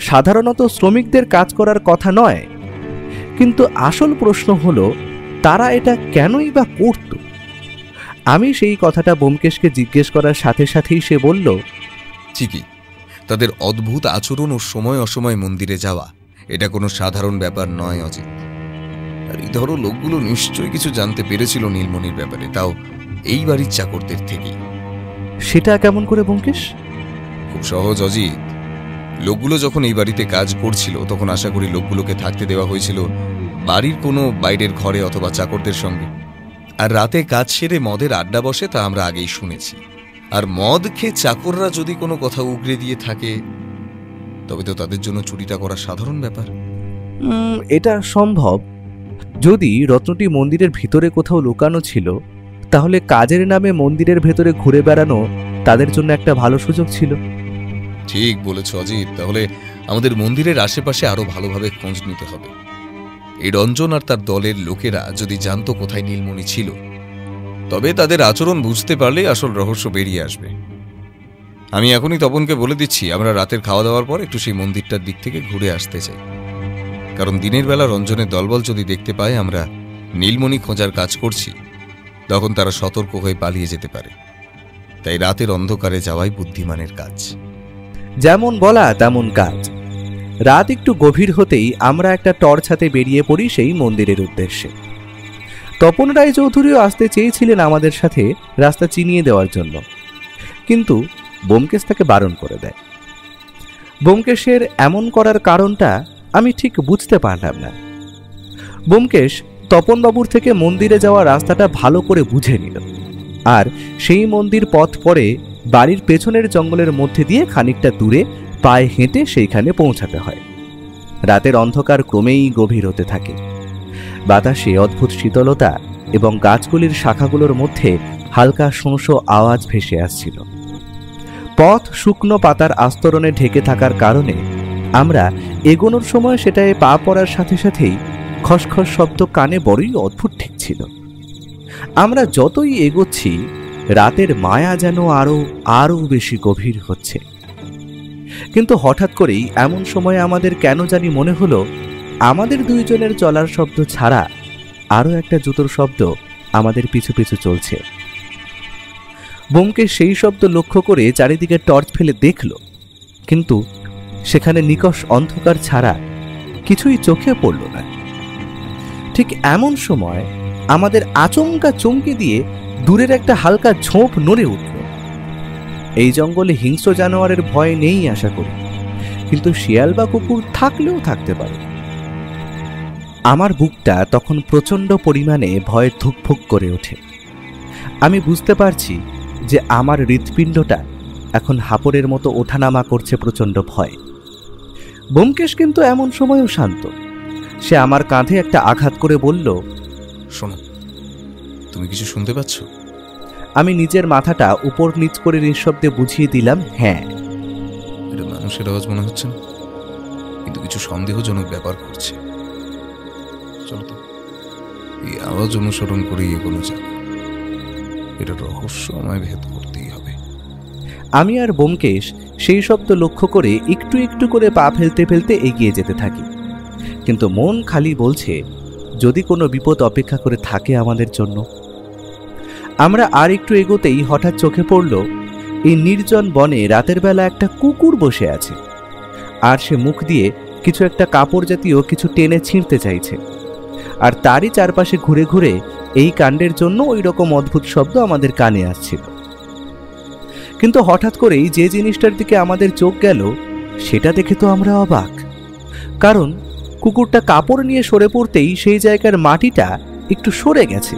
সাধারণত শ্রমিকদের কাজ করার কথা নয়। কিন্তু আসল প্রশ্ন হলো, তারা এটা কেনই বা করত? আমি সেই কথাটা ব্যোমকেশকে জিজ্ঞেস করার সাথে সাথেই সে বলল, ঠিকই, তাদের অদ্ভুত আচরণ ও সময় অসময় মন্দিরে যাওয়া এটা কোনো সাধারণ ব্যাপার নয় অজিত। আর এই ধরো লোকগুলো নিশ্চয়ই কিছু জানতে পেরেছিল নীলমণির ব্যাপারে, তাও এই বাড়ির চাকরদের থেকেই। সেটা কেমন করে ব্যোমকেশ? খুব সহজ অজিত। লোকগুলো যখন এই বাড়িতে কাজ করছিল তখন আশা করি লোকগুলোকে থাকতে দেওয়া হয়েছিল বাড়ির কোনো বাইরের ঘরে অথবা চাকরদের সঙ্গে। আর রাতে কাজ সেরে মদের আড্ডা বসে, তা আমরা আগেই শুনেছি। আর মদ খেয়ে চাকররা যদি কোনো কথা উগরে দিয়ে থাকে তবে তো তাদের জন্য চুরিটা করা সাধারণ ব্যাপার। এটা সম্ভব। যদি রত্নটি মন্দিরের ভিতরে কোথাও লুকানো ছিল তাহলে কাজের নামে মন্দিরের ভেতরে ঘুরে বেড়ানো তাদের জন্য একটা ভালো সুযোগ ছিল। ঠিক বলেছ অজিত। তাহলে আমাদের মন্দিরের আশেপাশে আরো ভালোভাবে খোঁজ নিতে হবে। এই রঞ্জন আর তার দলের লোকেরা যদি জানতো কোথায় নীলমণি ছিল তবে তাদের আচরণ বুঝতে পারলে আসল রহস্য বেরিয়ে আসবে। আমি এখনই তপনকে বলে দিচ্ছি আমরা রাতের খাওয়া দাওয়ার পর একটু সেই মন্দিরটার দিক থেকে ঘুরে আসতে চাই, কারণ দিনের বেলা রঞ্জনের দলবল যদি দেখতে পায় আমরা নীলমণি খোঁজার কাজ করছি তখন তারা সতর্ক হয়ে পালিয়ে যেতে পারে। তাই রাতের অন্ধকারে যাওয়াই বুদ্ধিমানের কাজ। যেমন বলা তেমন কাজ। রাত একটু গভীর হতেই আমরা একটা টর্চ হাতে বেরিয়ে পড়ি সেই মন্দিরের উদ্দেশ্যে। তপন রায়চৌধুরীও আসতে চেয়েছিলেন আমাদের সাথে রাস্তা চিনিয়ে দেওয়ার জন্য, কিন্তু ব্যোমকেশ তাকে বারণ করে দেয়। ব্যোমকেশের এমন করার কারণটা আমি ঠিক বুঝতে পারলাম না। ব্যোমকেশ তপনবাবুর থেকে মন্দিরে যাওয়া রাস্তাটা ভালো করে বুঝে নিল, আর সেই মন্দির পথ পরে বাড়ির পেছনের জঙ্গলের মধ্যে দিয়ে খানিকটা দূরে পায়ে হেঁটে সেইখানে পৌঁছাতে হয়। রাতের অন্ধকার ক্রমেই গভীর হতে থাকে। বাতাসে অদ্ভুত শীতলতা এবং গাছগুলির শাখাগুলোর মধ্যে হালকা শোঁশো আওয়াজ ভেসে আসছিল। পথ শুকনো পাতার আস্তরণে ঢেকে থাকার কারণে আমরা এগোনোর সময় সেটায় পা পড়ার সাথে সাথেই খসখস শব্দ কানে বড়ই অদ্ভুত ঠেকছিল। আমরা যতই এগোচ্ছি রাতের মায়া যেন আরো বেশি গভীর হচ্ছে। কিন্তু হঠাৎ করেই এমন সময় আমাদের কেন জানি মনে হলো আমাদের দুইজনের চলার শব্দ ছাড়া আরো একটা জুতোর শব্দ আমাদের পিছু পিছু চলছে। ব্যোমকেশ সেই শব্দ লক্ষ্য করে চারিদিকে টর্চ ফেলে দেখল, কিন্তু সেখানে নিকষ অন্ধকার ছাড়া কিছুই চোখে পড়ল না। ঠিক এমন সময় আমাদের আচমকা চমকে দিয়ে দূরের একটা হালকা ঝোঁপ নড়ে উঠল। এই জঙ্গলে হিংস্র জানোয়ারের ভয় নেই আশা করি, কিন্তু শিয়াল বা কুকুর থাকলেও থাকতে পারে। আমার বুকটা তখন প্রচণ্ড পরিমাণে ভয়ে ধুকফুক করে ওঠে। আমি বুঝতে পারছি যে আমার হৃৎপিণ্ডটা এখন হাপড়ের মতো ওঠানামা করছে প্রচণ্ড ভয়। ব্যোমকেশ কিন্তু এমন সময়ও শান্ত। সে আমার কাঁধে একটা আঘাত করে বলল, শোনো, তুমি কিছু শুনতে পাচ্ছ? আমি নিজের মাথাটা উপর নিচ করে নিঃশব্দে বুঝিয়ে দিলাম, হ্যাঁ। এটা মানুষের আওয়াজ মনে হচ্ছে না, কিন্তু কিছু সন্দেহজনক ব্যাপার করছে। চলো তো এই আওয়াজ অনুসরণ করেই এগোনো যাক। এটা রহস্য আমায় ভেদ করতেই হবে। আমি আর ব্যোমকেশ সেই শব্দ লক্ষ্য করে একটু একটু করে পা ফেলতে ফেলতে এগিয়ে যেতে থাকি, কিন্তু মন খালি বলছে যদি কোনো বিপদ অপেক্ষা করে থাকে আমাদের জন্য। আমরা আর একটু এগোতেই হঠাৎ চোখে পড়ল এই নির্জন বনে রাতের বেলা একটা কুকুর বসে আছে, আর সে মুখ দিয়ে কিছু একটা কাপড় জাতীয় কিছু টেনে ছিঁড়তে চাইছে, আর তারই চারপাশে ঘুরে ঘুরে এই কাণ্ডের জন্য ওই রকম অদ্ভুত শব্দ আমাদের কানে আসছিল। কিন্তু হঠাৎ করেই যে জিনিসটার দিকে আমাদের চোখ গেল সেটা দেখে তো আমরা অবাক, কারণ কুকুরটা কাপড় নিয়ে সরে পড়তেই সেই জায়গার মাটিটা একটু সরে গেছে।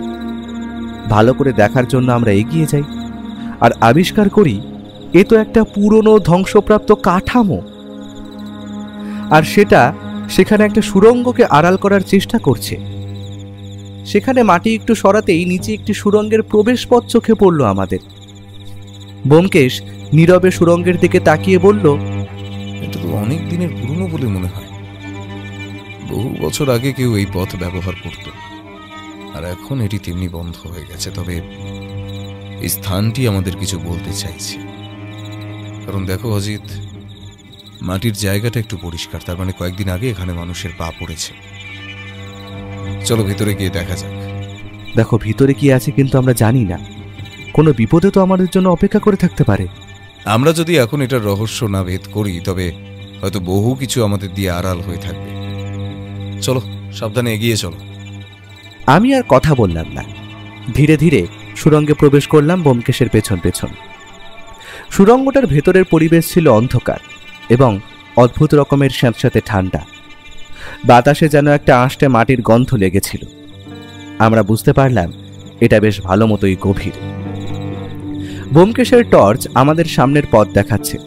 ভালো করে দেখার জন্য আমরা এগিয়ে যাই আর আবিষ্কার করি এ তো একটা পুরনো ধ্বংসপ্রাপ্ত কাঠামো, আর সেটা সেখানে একটা সুড়ঙ্গকে আড়াল করার চেষ্টা করছে। সেখানে মাটি একটু সরাতেই নিচে একটি সুড়ঙ্গের প্রবেশ পথ চোখে পড়ল আমাদের। ব্যোমকেশ নীরবে সুড়ঙ্গের দিকে তাকিয়ে বলল, এটা তো অনেক দিনের পুরনো বলে মনে হয়। বহু বছর আগে কেউ এই পথ ব্যবহার করত, আর এখন এটি তেমনি বন্ধ হয়ে গেছে। তবে এই স্থানটি আমাদের কিছু বলতে চাইছে, কারণ দেখো অজিত, মাটির জায়গাটা একটু পরিষ্কার, তার মানে কয়েকদিন আগে এখানে মানুষের পা পড়েছে। চলো ভিতরে গিয়ে দেখা যাক। দেখো ভিতরে কি আছে কিন্তু আমরা জানি না, কোনো বিপদে তো আমাদের জন্য অপেক্ষা করে থাকতে পারে। আমরা যদি এখন এটার রহস্য না ভেদ করি তবে হয়তো বহু কিছু আমাদের দিয়ে আড়াল হয়ে থাকবে। চলো সাবধানে এগিয়ে চলো। আমি আর কথা বললাম না, ধীরে ধীরে সুড়ঙ্গে প্রবেশ করলাম ব্যোমকেশের পেছন পেছন। সুড়ঙ্গটার ভেতরের পরিবেশ ছিল অন্ধকার এবং অদ্ভুত রকমের স্যাঁতস্যাঁতে ঠান্ডা। বাতাসে যেন একটা আঁশটে মাটির গন্ধ লেগেছিল। আমরা বুঝতে পারলাম এটা বেশ ভালো মতোই গভীর। ব্যোমকেশের টর্চ আমাদের সামনের পথ দেখাচ্ছে।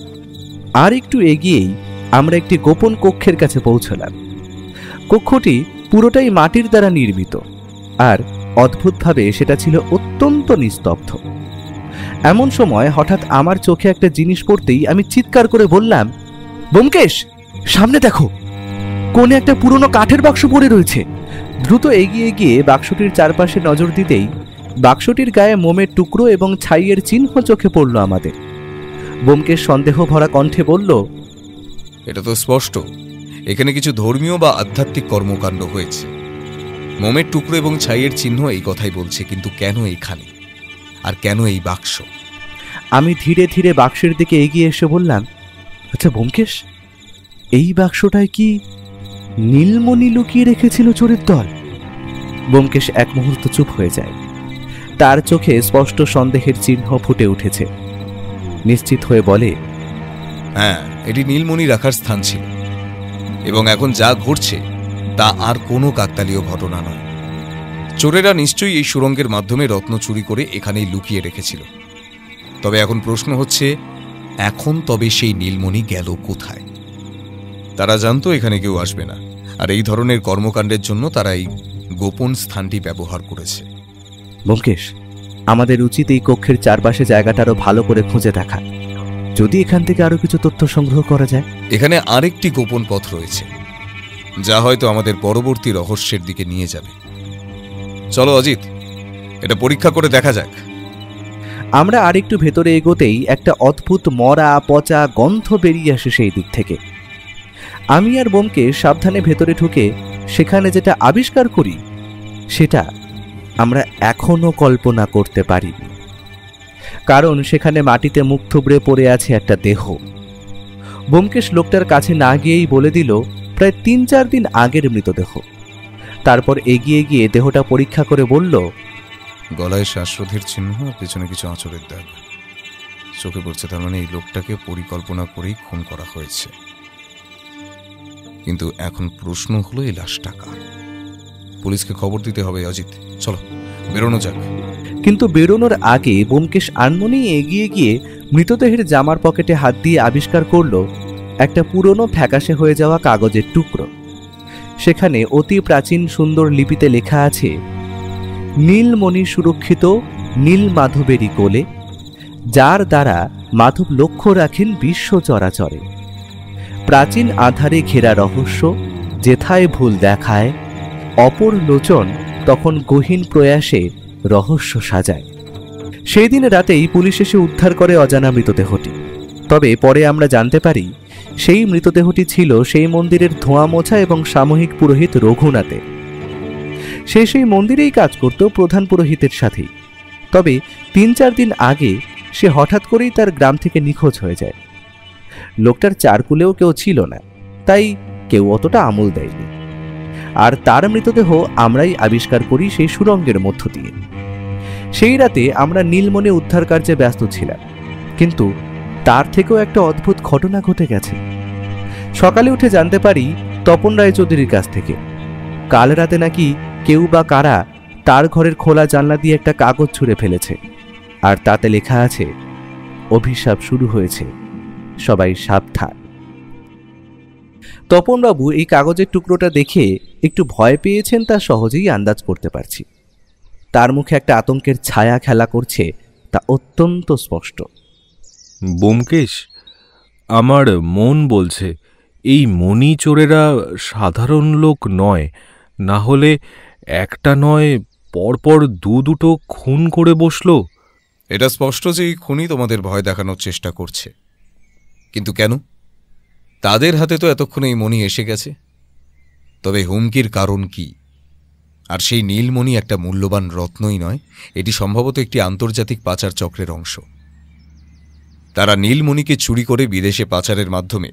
আর একটু এগিয়েই আমরা একটি গোপন কক্ষের কাছে পৌঁছলাম। কক্ষটি পুরোটাই মাটির দ্বারা নির্মিত, আর অদ্ভুতভাবে সেটা ছিল অত্যন্ত নিস্তব্ধ। এমন সময় হঠাৎ আমার চোখে একটা জিনিস পড়তেই আমি চিৎকার করে বললাম, ব্যোমকেশ, সামনে দেখো, কোণে একটা পুরনো কাঠের বাক্স পড়ে রয়েছে। দ্রুত এগিয়ে গিয়ে বাক্সটির চারপাশে নজর দিতেই বাক্সটির গায়ে মোমের টুকরো এবং ছাইয়ের চিহ্ন চোখে পড়ল আমাদের। ব্যোমকেশ সন্দেহ ভরা কণ্ঠে বলল, এটা তো স্পষ্ট এখানে কিছু ধর্মীয় বা আধ্যাত্মিক কর্মকাণ্ড হয়েছে। মোমের টুকরো এবং ছাইয়ের চিহ্ন এই কথাই বলছে, কিন্তু কেন এখানে, আর কেন এই বাক্স? আমি ধীরে ধীরে বাক্সের দিকে এগিয়ে এসে বললাম, আচ্ছা ব্যোমকেশ, এই বাক্সটায় কি নীলমণি লুকিয়ে রেখেছিল চোরের দল? ব্যোমকেশ এক মুহূর্ত চুপ হয়ে যায়। তার চোখে স্পষ্ট সন্দেহের চিহ্ন ফুটে উঠেছে। নিশ্চিত হয়ে বলে, হ্যাঁ, এটি নীলমণি রাখার স্থান ছিল, এবং এখন যা ঘটছে তা আর কোনো কাকতালীয় ঘটনা নয়। চোরেরা নিশ্চয়ই এই সুড়ঙ্গের মাধ্যমে রত্ন চুরি করে এখানেই লুকিয়ে রেখেছিল। তবে এখন প্রশ্ন হচ্ছে, এখন তবে সেই নীলমণি গেল কোথায়? তারা জানতো এখানে কেউ আসবে না, আর এই ধরনের কর্মকাণ্ডের জন্য তারা এই গোপন স্থানটি ব্যবহার করেছে। ব্যোমকেশ, আমাদের উচিত এই কক্ষের চারপাশে জায়গাটা আরো ভালো করে খুঁজে দেখা, যদি এখান থেকে আরো কিছু তথ্য সংগ্রহ করা যায়। এখানে আরেকটি গোপন পথ রয়েছে, যা হয়তো আমাদের পরবর্তী রহস্যের দিকে নিয়ে যাবে। চলো অজিত, এটা পরীক্ষা করে দেখা যাক। আমরা আরেকটু ভেতরে এগোতেই একটা অদ্ভুত মরা পচা গন্ধ বেরিয়ে আসে সেই দিক থেকে। আমি আর ব্যোমকেশ সাবধানে ভেতরে ঢুকে সেখানে যেটা আবিষ্কার করি সেটা আমরা এখনো কল্পনা করতে পারিনি। কারণ সেখানে মাটিতে মুখ থুবড়ে পড়ে আছে একটা দেহ। ব্যোমকেশ লোকটার কাছে না গিয়েই বলে দিল প্রায় ৩-৪ দিন আগের মৃতদেহ। তারপর এগিয়ে গিয়ে দেহটা পরীক্ষা করে বলল, গলায় শ্বাসরোধের চিহ্ন, পেছনে কিছু আঁচড়ের দাগ চোখে পড়ছে। তার মানে এই লোকটাকে পরিকল্পনা করেই খুন করা হয়েছে। কিন্তু এখন প্রশ্ন হলো, এই লাশটা কার? পুলিশকে খবর দিতে হবে। অজিত, চলো বেরোনো যাক। কিন্তু বেরোনোর আগে ব্যোমকেশ আনমনেই এগিয়ে গিয়ে মৃতদেহের জামার পকেটে হাত দিয়ে আবিষ্কার করল একটা পুরনো ফ্যাকাশে হয়ে যাওয়া কাগজের টুকরো। সেখানে অতি প্রাচীন সুন্দর লিপিতে লেখা আছে, নীলমণি সুরক্ষিত নীল মাধবেরই কোলে, যার দ্বারা মাধব লক্ষ্য রাখেন বিশ্ব চরাচরে। প্রাচীন আধারে ঘেরা রহস্য যেথায় ভুল দেখায়, অপর লোচন তখন গহীন প্রয়াসে রহস্য সাজায়। সেই দিন রাতেই পুলিশ এসে উদ্ধার করে অজানা মৃতদেহটি। তবে পরে আমরা জানতে পারি সেই মৃতদেহটি ছিল সেই মন্দিরের ধোঁয়া মোছা এবং সাময়িক পুরোহিত রঘুনাথের। সে সেই মন্দিরেই কাজ করত প্রধান পুরোহিতের সাথেই। তবে ৩-৪ দিন আগে সে হঠাৎ করেই তার গ্রাম থেকে নিখোঁজ হয়ে যায়। লোকটার চারকুলেও কেউ ছিল না, তাই কেউ অতটা আমল দেয়নি। আর তার মৃতদেহ আমরাই আবিষ্কার করি সেই সুড়ঙ্গের মধ্য দিয়ে। সেই রাতে আমরা নীলমণি উদ্ধার কার্যে ব্যস্ত ছিলাম, কিন্তু তার থেকেও একটা অদ্ভুত ঘটনা ঘটে গেছে। সকালে উঠে জানতে পারি তপন রায়চৌধুরীর কাছ থেকে, কাল রাতে নাকি কেউ বা কারা তার ঘরের খোলা জানলা দিয়ে একটা কাগজ ছুঁড়ে ফেলেছে, আর তাতে লেখা আছে, অভিশাপ শুরু হয়েছে, সবাই সাবধান। তপনবাবু এই কাগজের টুকরোটা দেখে একটু ভয় পেয়েছেন তা সহজেই আন্দাজ করতে পারছি। তার মুখে একটা আতঙ্কের ছায়া খেলা করছে, তা অত্যন্ত স্পষ্ট। ব্যোমকেশ, আমার মন বলছে এই মণি চোরেরা সাধারণ লোক নয়, না হলে একটা নয় পরপর দুটো খুন করে বসলো। এটা স্পষ্ট যে এই খুনি তোমাদের ভয় দেখানোর চেষ্টা করছে। কিন্তু কেন? তাদের হাতে তো এতক্ষণে এই মণি এসে গেছে। তবে হুমকির কারণ কি? আর সেই নীলমণি একটা মূল্যবান রত্নই নয়, এটি সম্ভবত একটি আন্তর্জাতিক পাচার চক্রের অংশ। তারা নীলমণিকে চুরি করে বিদেশে পাচারের মাধ্যমে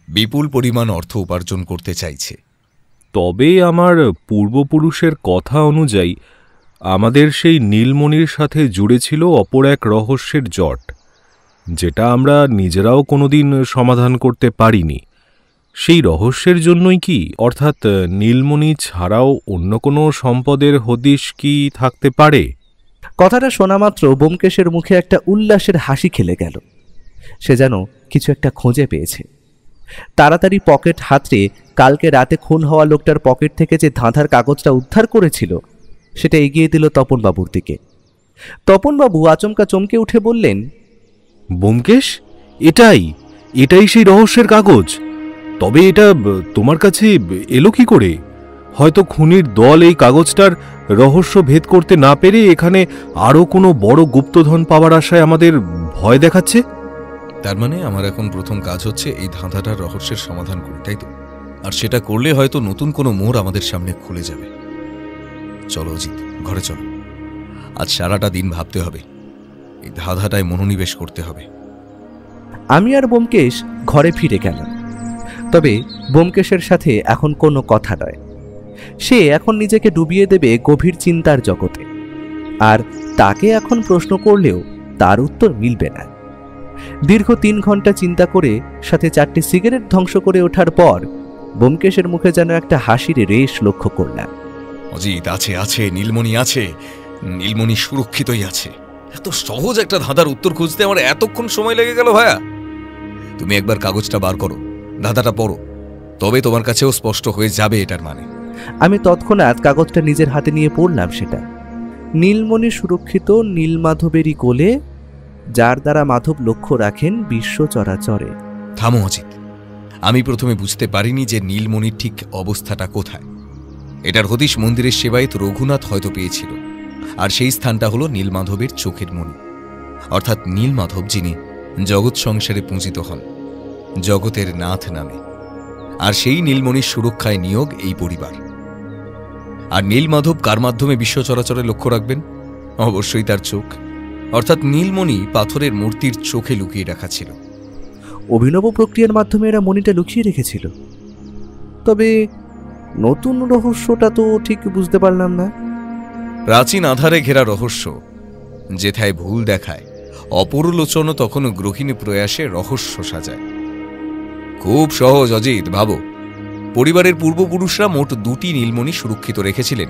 বিপুল পরিমাণ অর্থ উপার্জন করতে চাইছে। তবে আমার পূর্বপুরুষের কথা অনুযায়ী আমাদের সেই নীলমণির সাথে জুড়ে ছিল অপর এক রহস্যের জট, যেটা আমরা নিজেরাও কোনোদিন সমাধান করতে পারিনি। সেই রহস্যের জন্যই কি, অর্থাৎ নীলমণি ছাড়াও অন্য কোনো সম্পদের হদিশ কি থাকতে পারে? কথাটা শোনা মাত্র ব্যোমকেশের মুখে একটা উল্লাসের হাসি খেলে গেল। সে যেন কিছু একটা খুঁজে পেয়েছে। তাড়াতাড়ি পকেট হাতড়ে কালকে রাতে খুন হওয়া লোকটার পকেট থেকে যে ধাঁধার কাগজটা উদ্ধার করেছিল সেটা এগিয়ে দিল তপনবাবুর দিকে। তপনবাবু আচমকা চমকে উঠে বললেন, ব্যোমকেশ, এটাই এটাই সেই রহস্যের কাগজ। তবে এটা তোমার কাছে এলো কি করে? হয়তো খুনির দল এই কাগজটার রহস্য ভেদ করতে না পেরে এখানে আরও কোনো বড় গুপ্তধন পাওয়ার আশায় আমাদের ভয় দেখাচ্ছে। তার মানে আমার এখন প্রথম কাজ হচ্ছে এই ধাঁধাটার রহস্যের সমাধান করি, তাই তো? আর সেটা করলে হয়তো নতুন কোনো মোড় আমাদের সামনে খুলে যাবে। চলো অজিত, ঘরে চলো। আজ সারাটা দিন ভাবতে হবে, এই ধাঁধাটায় মনোনিবেশ করতে হবে। আমি আর ব্যোমকেশ ঘরে ফিরে গেলাম। তবে ব্যোমকেশের সাথে এখন কোনো কথা নয়। সে এখন নিজেকে ডুবিয়ে দেবে গভীর চিন্তার জগতে, আর তাকে এখন প্রশ্ন করলেও তার উত্তর মিলবে না। দীর্ঘ 3 ঘন্টা চিন্তা করে সাথে 4টি সিগারেট ধ্বংস করে ওঠার পর ব্যোমকেশের মুখে যেন একটা হাসির রেশ লক্ষ্য করলাম। অজিত, আছে আছে, নীলমণি আছে, নীলমণি সুরক্ষিতই আছে। এত সহজ একটা ধাঁধার উত্তর খুঁজতে আমার এতক্ষণ সময় লেগে গেল ভাইয়া। তুমি একবার কাগজটা বার করো, ধাঁধাটা পড়ো, তবে তোমার কাছেও স্পষ্ট হয়ে যাবে এটার মানে। আমি তৎক্ষণাৎ কাগজটা নিজের হাতে নিয়ে পড়লাম। সেটা নীলমণি সুরক্ষিত নীলমাধবেরই কোলে, যার দ্বারা মাধব লক্ষ্য রাখেন বিশ্ব চরাচরে। থামো অজিত, আমি প্রথমে বুঝতে পারিনি যে নীলমণির ঠিক অবস্থাটা কোথায়। এটার হদিশ মন্দিরের সেবায়েত রঘুনাথ হয়তো পেয়েছিল, আর সেই স্থানটা হলো নীলমাধবের চোখের মণি, অর্থাৎ নীলমাধব যিনি জগৎ সংসারে পূজিত হন জগতের নাথ নামে। আর সেই নীলমণির সুরক্ষায় নিয়োগ এই পরিবার। আর নীলমাধব কার মাধ্যমে বিশ্ব চরাচরে লক্ষ্য রাখবেন? অবশ্যই তার চোখ, অর্থাৎ নীলমণি পাথরের মূর্তির চোখে লুকিয়ে রাখা ছিল। অভিনব প্রক্রিয়ার মাধ্যমে এরা মণিটা লুকিয়ে রেখেছিল। তবে নতুন রহস্যটা তো ঠিক বুঝতে পারলাম না। প্রাচীন আধারে ঘেরা রহস্য যেথায় ভুল দেখায়, অপরলোচন তখন গ্রহিণী প্রয়াসে রহস্য সাজায়। খুব সহজ অজিত, ভাবো। পরিবারের পূর্বপুরুষরা মোট 2টি নীলমণি সুরক্ষিত রেখেছিলেন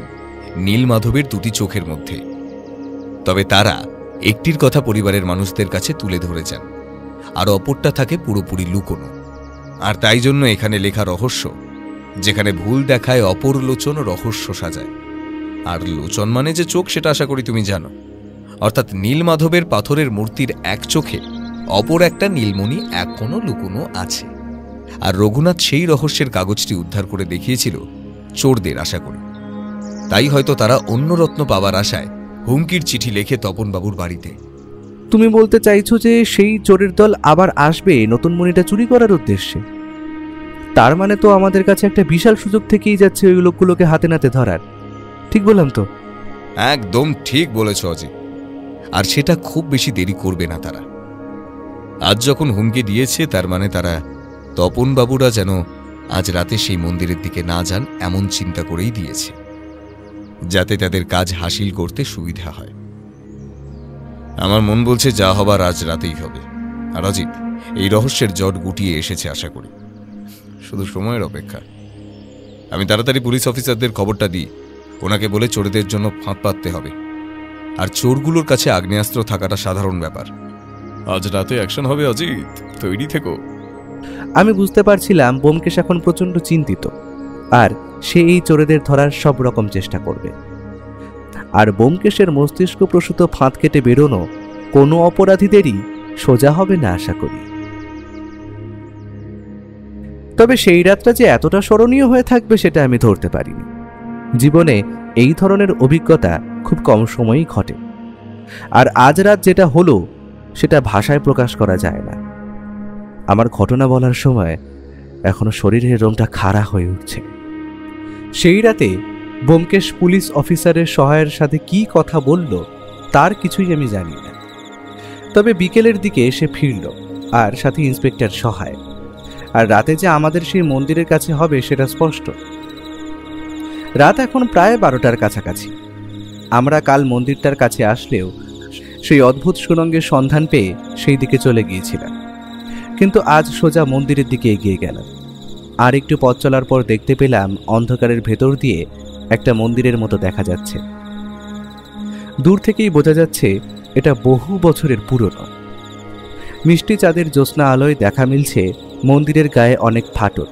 নীলমাধবের 2টি চোখের মধ্যে। তবে তারা একটির কথা পরিবারের মানুষদের কাছে তুলে ধরে যান, আর অপরটা থাকে পুরোপুরি লুকোনো। আর তাই জন্য এখানে লেখা রহস্য, যেখানে ভুল দেখায় অপর লোচন রহস্য সাজায়। আর লোচন মানে যে চোখ, সেটা আশা করি তুমি জানো। অর্থাৎ নীলমাধবের পাথরের মূর্তির এক চোখে অপর একটা নীলমণি এখনো লুকোনো আছে। আর রঘুনাথ সেই রহস্যের কাগজটি উদ্ধার করে দেখিয়েছিল চোরদের, আশা করি। তাই হয়তো তারা অন্য রত্ন পাওয়ার আশায় হুমকির চিঠি লেখে তপনবাবুর বাড়িতে। তুমি বলতে চাইছো যে সেই চোরের দল আবার আসবে নতুন মণিটা চুরি করার উদ্দেশ্যে? তার মানে তো আমাদের কাছে একটা বিশাল সুযোগ থেকেই যাচ্ছে ওই লোকগুলোকে হাতে নাতে ধরার। ঠিক বললাম তো? একদম ঠিক বলেছ অজিত। আর সেটা খুব বেশি দেরি করবে না তারা। আজ যখন হুমকি দিয়েছে, তার মানে তারা তপনবাবুরা যেন আজ রাতে সেই মন্দিরের দিকে না যান এমন চিন্তা করেই দিয়েছে, যাতে তাদের কাজ হাসিল করতে সুবিধা হয়। আমার মন বলছে যা হবার আজ রাতেই হবে। আর অজিত, এই রহস্যের জট গুটিয়ে এসেছে আশা করি, শুধু সময়ের অপেক্ষা। আমি তাড়াতাড়ি পুলিশ অফিসারদের খবরটা দিই, ওনাকে বলে চোরদের জন্য ফাঁদ পাততে হবে। আর চোরগুলোর কাছে আগ্নেয়াস্ত্র থাকাটা সাধারণ ব্যাপার। আজ রাতে অ্যাকশন হবে অজিত, তৈরি থেকো। আমি বুঝতে পারছিলাম ব্যোমকেশ এখন প্রচণ্ড চিন্তিত, আর সে এই চোরেদের ধরার সব রকম চেষ্টা করবে। আর ব্যোমকেশের মস্তিষ্ক প্রসূত ফাঁদ কেটে বেরোনো কোনো অপরাধীদেরই সোজা হবে না আশা করি। তবে সেই রাতটা যে এতটা স্মরণীয় হয়ে থাকবে সেটা আমি ধরতে পারিনি। জীবনে এই ধরনের অভিজ্ঞতা খুব কম সময়ই ঘটে, আর আজ রাত যেটা হলো সেটা ভাষায় প্রকাশ করা যায় না। আমার ঘটনা বলার সময় এখনো শরীরের রোমটা খাড়া হয়ে উঠছে। সেই রাতে ব্যোমকেশ পুলিশ অফিসারের সহায়ের সাথে কি কথা বলল তার কিছুই আমি জানি না। তবে বিকেলের দিকে সে ফিরল, আর সাথে ইন্সপেক্টর সহায়। আর রাতে যে আমাদের সেই মন্দিরের কাছে হবে সেটা স্পষ্ট। রাত এখন প্রায় 12টার কাছাকাছি। আমরা কাল মন্দিরটার কাছে আসলেও সেই অদ্ভুত সুড়ঙ্গের সন্ধান পেয়ে সেই দিকে চলে গিয়েছিলাম, কিন্তু আজ সোজা মন্দিরের দিকে এগিয়ে গেলাম। আর একটু পথ চলার পর দেখতে পেলাম অন্ধকারের ভেতর দিয়ে একটা মন্দিরের মতো দেখা যাচ্ছে। দূর থেকেই বোঝা যাচ্ছে এটা বহু বছরের পুরনো। মিষ্টি চাঁদের জ্যোৎস্না আলোয় দেখা মিলছে মন্দিরের গায়ে অনেক ফাটল,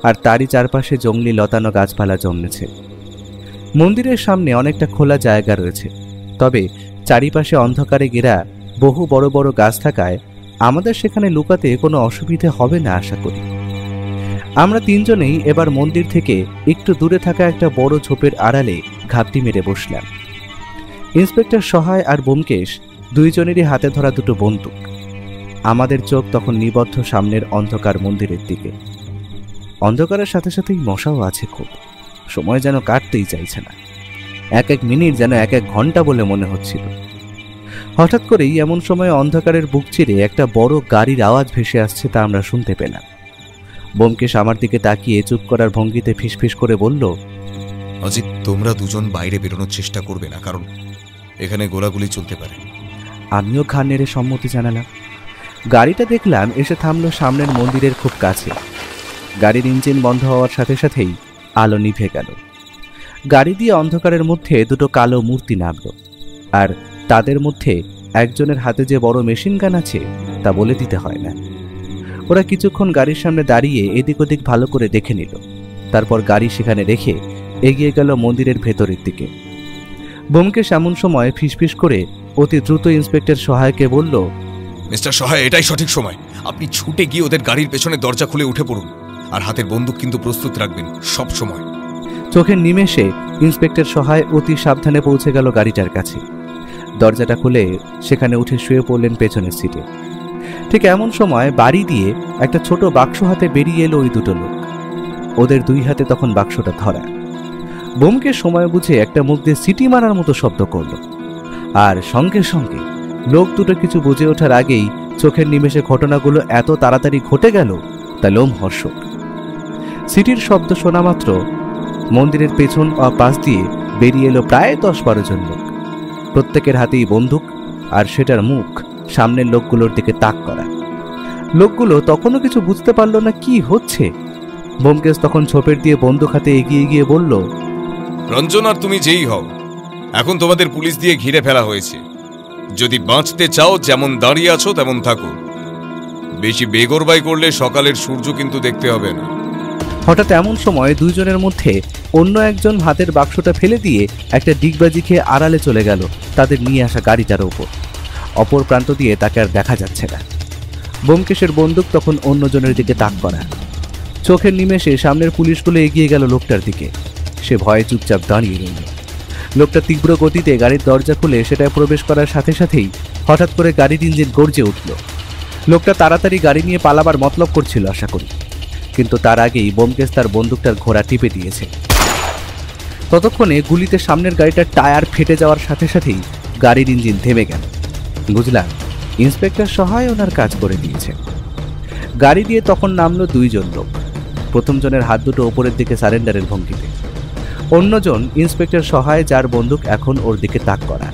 আর তারই চারপাশে জংলি লতানো গাছপালা জন্মেছে। মন্দিরের সামনে অনেকটা খোলা জায়গা রয়েছে, তবে চারিপাশে অন্ধকারে ঘেরা বহু বড় বড় গাছ থাকায় আমাদের সেখানে লুকাতে কোনো অসুবিধে হবে না আশা করি। আমরা তিনজনেই এবার মন্দির থেকে একটু দূরে থাকা একটা বড় ঝোপের আড়ালে ঘাপটি মেরে বসলাম। ইন্সপেক্টর সহায় আর ব্যোমকেশ দুইজনেরই হাতে ধরা দুটো বন্দুক। আমাদের চোখ তখন নিবদ্ধ সামনের অন্ধকার মন্দিরের দিকে। অন্ধকারের সাথে সাথেই মশাও আছে খুব, সময় যেন কাটতেই চাইছে না। এক এক মিনিট যেন এক এক ঘন্টা বলে মনে হচ্ছিল। হঠাৎ করেই এমন সময় অন্ধকারের বুক চিরে একটা বড় গাড়ির আওয়াজ ভেসে আসছে, তা আমরা শুনতে পেলাম। ব্যোমকেশ আমার দিকে তাকিয়ে চুপ করার ভঙ্গিতে ফিসফিস করে বলল, অজিত, তোমরা দুজন বাইরে বেরোনোর চেষ্টা করবে না, কারণ এখানে গোলাগুলি চলতে পারে। আমিও ঘাড় নেড়ে সম্মতি জানালাম। গাড়িটা দেখলাম এসে থামলো সামনের মন্দিরের খুব কাছে। গাড়ির ইঞ্জিন বন্ধ হওয়ার সাথে সাথেই আলো নিভে গেল। গাড়ি দিয়ে অন্ধকারের মধ্যে দুটো কালো মূর্তি নামল, আর তাদের মধ্যে একজনের হাতে যে বড় মেশিন গান আছে তা বলে দিতে হয় না। ওরা কিছুক্ষণ গাড়ির সামনে দাঁড়িয়ে এদিক ওদিক ভালো করে দেখে নিল, তারপর গাড়ি সেখানে রেখে এগিয়ে গেল মন্দিরের ভেতরের দিকে। ব্যোমকেশ এমন সময় ফিসফিস করে অতি দ্রুত ইন্সপেক্টর সহায়কে বলল, মিস্টার সহায়, এটাই সঠিক সময়। আপনি ছুটে গিয়ে ওদের গাড়ির পেছনে দরজা খুলে উঠে পড়ুন, আর হাতের বন্দুক কিন্তু প্রস্তুত রাখবেন সব সময়। চোখের নিমেষে ইন্সপেক্টর সহায় অতি সাবধানে পৌঁছে গেল গাড়িটার কাছে। দরজাটা খুলে সেখানে উঠে শুয়ে পড়লেন পেছনের সিটে। ঠিক এমন সময় বাড়ি দিয়ে একটা ছোট বাক্স হাতে বেরিয়ে এলো ওই দুটো লোক। ওদের দুই হাতে তখন বাক্সটা ধরা। ব্যোমকেশ সময় বুঝে একটা মুখ দিয়ে সিটি মারার মতো শব্দ করল, আর সঙ্গে সঙ্গে লোক দুটো কিছু বুঝে ওঠার আগেই চোখের নিমেষে ঘটনাগুলো এত তাড়াতাড়ি ঘটে গেল তা লোমহর্ষক। সিটির শব্দ শোনা মাত্র মন্দিরের পেছন ও পাশ দিয়ে বেরিয়ে এলো প্রায় 10-12 জন লোক। প্রত্যেকের হাতেই বন্দুক, আর সেটার মুখ সামনের লোকগুলোর দিকে তাক করা। লোকগুলো তখনও কিছু বুঝতে পারল না কি হচ্ছে। ব্যোমকেশ তখন ঝোপের দিয়ে বন্দুক হাতে এগিয়ে গিয়ে বলল, রঞ্জন আর তুমি যেই হও, এখন তোমাদের পুলিশ দিয়ে ঘিরে ফেলা হয়েছে। যদি বাঁচতে চাও যেমন দাঁড়িয়ে আছো তেমন থাকো। বেশি বেগরবাই করলে সকালের সূর্য কিন্তু দেখতে হবে না। হঠাৎ এমন সময় দুইজনের মধ্যে অন্য একজন হাতের বাক্সটা ফেলে দিয়ে একটা ডিগবাজি খেয়ে আড়ালে চলে গেল তাদের নিয়ে আসা গাড়িটার ওপর। অপর প্রান্ত দিয়ে তাকে আর দেখা যাচ্ছে না। ব্যোমকেশের বন্দুক তখন অন্যজনের দিকে তাক করা। চোখের নিমেষে সামনের পুলিশগুলো এগিয়ে গেল লোকটার দিকে। সে ভয়ে চুপচাপ দাঁড়িয়ে রইল। লোকটা তীব্র গতিতে গাড়ির দরজা খুলে সেটায় প্রবেশ করার সাথে সাথেই হঠাৎ করে গাড়ির ইঞ্জিন গর্জে উঠল। লোকটা তাড়াতাড়ি গাড়ি নিয়ে পালাবার মতলব করছিল আশা করি, কিন্তু তার আগেই ব্যোমকেশ তার বন্দুকটার ঘোড়া টিপে দিয়েছে। ততক্ষণে গুলিতে সামনের গাড়িটার টায়ার ফেটে যাওয়ার সাথে সাথেই গাড়ির ইঞ্জিন থেমে গেল। বুঝলাম ইন্সপেক্টর সহায় ওনার কাজ করে দিয়েছে। গাড়ি দিয়ে তখন নামলো দুইজন লোক। প্রথম জনের হাত দুটো ওপরের দিকে সারেন্ডারের ভঙ্গিতে, অন্যজন ইন্সপেক্টর সহায়, যার বন্দুক এখন ওর দিকে তাক করা।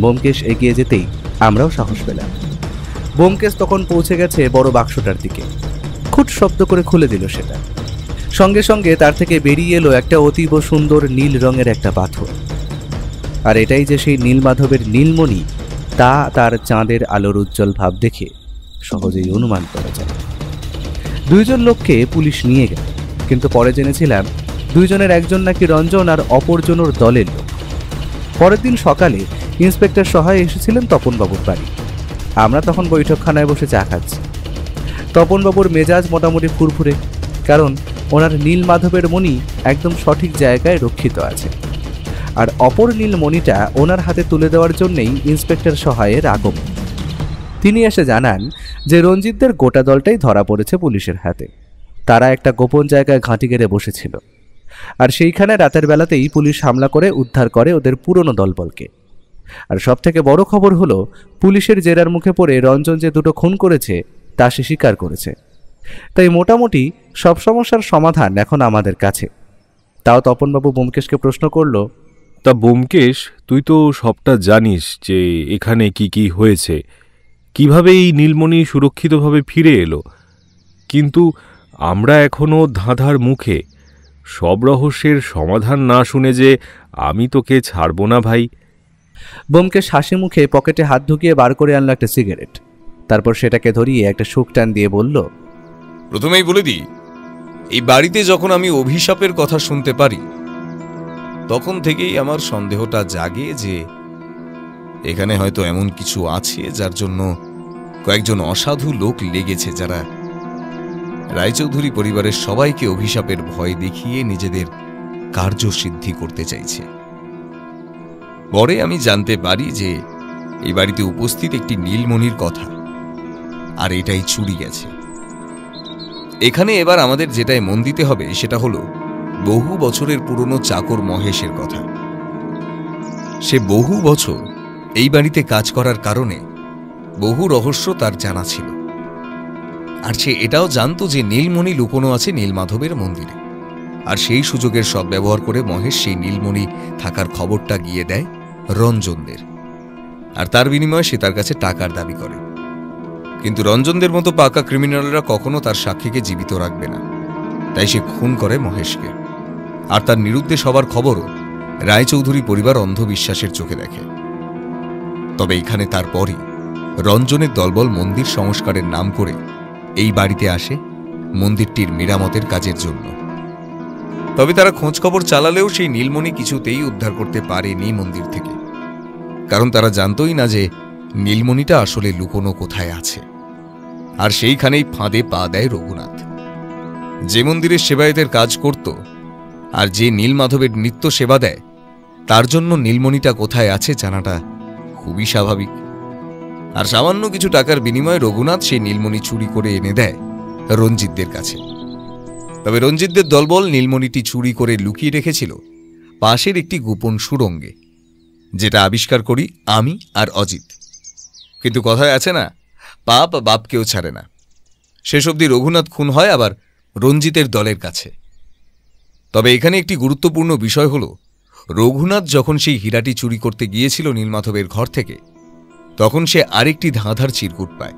ব্যোমকেশ এগিয়ে যেতেই আমরাও সাহস পেলাম। ব্যোমকেশ তখন পৌঁছে গেছে বড় বাক্সটার দিকে। খুট শব্দ করে খুলে দিল সেটা। সঙ্গে সঙ্গে তার থেকে বেরিয়ে এলো একটা অতীব সুন্দর নীল রঙের একটা পাথর। আর এটাই যে সেই নীলমাধবের নীলমণি তা তার চাঁদের আলোর উজ্জ্বল ভাব দেখে সহজেই অনুমান করা যায়। দুইজন লোককে পুলিশ নিয়ে গেল, কিন্তু পরে জেনেছিলাম দুইজনের একজন নাকি রঞ্জন আর অপরজন ওর দলের লোক। পরের দিন সকালে ইন্সপেক্টর সহায় এসেছিলেন তপনবাবুর বাড়ি। আমরা তখন বৈঠকখানায় বসে চা খাচ্ছি। তপনবাবুর মেজাজ মোটামুটি ফুরফুরে, কারণ ওনার নীলমাধবের মণি একদম সঠিক জায়গায় রক্ষিত আছে। আর অপর নীলমণিটা ওনার হাতে তুলে দেওয়ার জন্যেই ইন্সপেক্টর সহায়ের আগমন। তিনি এসে জানান যে রঞ্জিতদের গোটা দলটাই ধরা পড়েছে পুলিশের হাতে। তারা একটা গোপন জায়গায় ঘাঁটি গেড়ে বসেছিল, আর সেইখানে রাতের বেলাতেই পুলিশ হামলা করে উদ্ধার করে ওদের পুরনো দলবলকে। আর সবথেকে বড় খবর হলো, পুলিশের জেরার মুখে পড়ে রঞ্জন যে দুটো খুন করেছে তা সে স্বীকার করেছে। তাই মোটামুটি সব সমস্যার সমাধান এখন আমাদের কাছে। তাও তপনবাবু ব্যোমকেশকে প্রশ্ন করল, তা ব্যোমকেশ, তুই তো সবটা জানিস যে এখানে কি কি হয়েছে, কিভাবে এই নীলমণি সুরক্ষিতভাবে ফিরে এলো, কিন্তু আমরা এখনো ধাঁধার মুখে। সব রহস্যের সমাধান না শুনে যে আমি তোকে ছাড়ব না ভাই। ব্যোমকেশ হাসি মুখে পকেটে হাত ঢুকিয়ে বার করে আনলো একটা সিগারেট। তারপর সেটাকে ধরিয়ে একটা শুক টান দিয়ে বলল, প্রথমেই বলে দিই, এই বাড়িতে যখন আমি অভিশাপের কথা শুনতে পারি তখন থেকেই আমার সন্দেহটা জাগে যে এখানে হয়তো এমন কিছু আছে যার জন্য কয়েকজন অসাধু লোক লেগেছে, যারা রায়চৌধুরী পরিবারের সবাইকে অভিশাপের ভয় দেখিয়ে নিজেদের কার্যসিদ্ধি করতে চাইছে। পরে আমি জানতে পারি যে এই বাড়িতে উপস্থিত একটি নীলমণির কথা, আর এটাই চুরি গেছে। এখানে এবার আমাদের যেটায় মন দিতে হবে সেটা হলো বহু বছরের পুরনো চাকর মহেশের কথা। সে বহু বছর এই বাড়িতে কাজ করার কারণে বহু রহস্য তার জানা ছিল, আর সে এটাও জানতো যে নীলমণি লুকোনো আছে নীলমাধবের মন্দিরে। আর সেই সুযোগের সব ব্যবহার করে মহেশ সেই নীলমণি থাকার খবরটা গিয়ে দেয় রঞ্জনদের, আর তার বিনিময়ে সে তার কাছে টাকার দাবি করে। কিন্তু রঞ্জনদের মতো পাকা ক্রিমিনালরা কখনো তার সাক্ষীকে জীবিত রাখবে না, তাই সে খুন করে মহেশকে। আর তার নিরুদ্দেশ হবার খবরও রায়চৌধুরী পরিবার অন্ধবিশ্বাসের চোখে দেখে। তবে এখানে তারপরই রঞ্জনের দলবল মন্দির সংস্কারের নাম করে এই বাড়িতে আসে মন্দিরটির মেরামতের কাজের জন্য। তবে তারা খোঁজ খবর চালালেও সেই নীলমণি কিছুতেই উদ্ধার করতে পারেনি মন্দির থেকে, কারণ তারা জানতই না যে নীলমণিটা আসলে লুকোনো কোথায় আছে। আর সেইখানেই ফাঁদে পা দেয় রঘুনাথ, যে মন্দিরের সেবায়েতের কাজ করত আর যে নীলমাধবের নিত্য সেবা দেয়, তার জন্য নীলমণিটা কোথায় আছে জানাটা খুবই স্বাভাবিক। আর সামান্য কিছু টাকার বিনিময়ে রঘুনাথ সেই নীলমণি চুরি করে এনে দেয় রঞ্জিতদের কাছে। তবে রঞ্জিতদের দলবল নীলমণিটি চুরি করে লুকিয়ে রেখেছিল পাশের একটি গোপন সুড়ঙ্গে, যেটা আবিষ্কার করি আমি আর অজিত। কিন্তু কথায় আছে না, পাপ বাপকেও ছাড়ে না। শেষ অবধি রঘুনাথ খুন হয় আবার রঞ্জিতের দলের কাছে। তবে এখানে একটি গুরুত্বপূর্ণ বিষয় হল, রঘুনাথ যখন সেই হীরাটি চুরি করতে গিয়েছিল নীলমাধবের ঘর থেকে, তখন সে আরেকটি ধাঁধার চিরকুট পায়,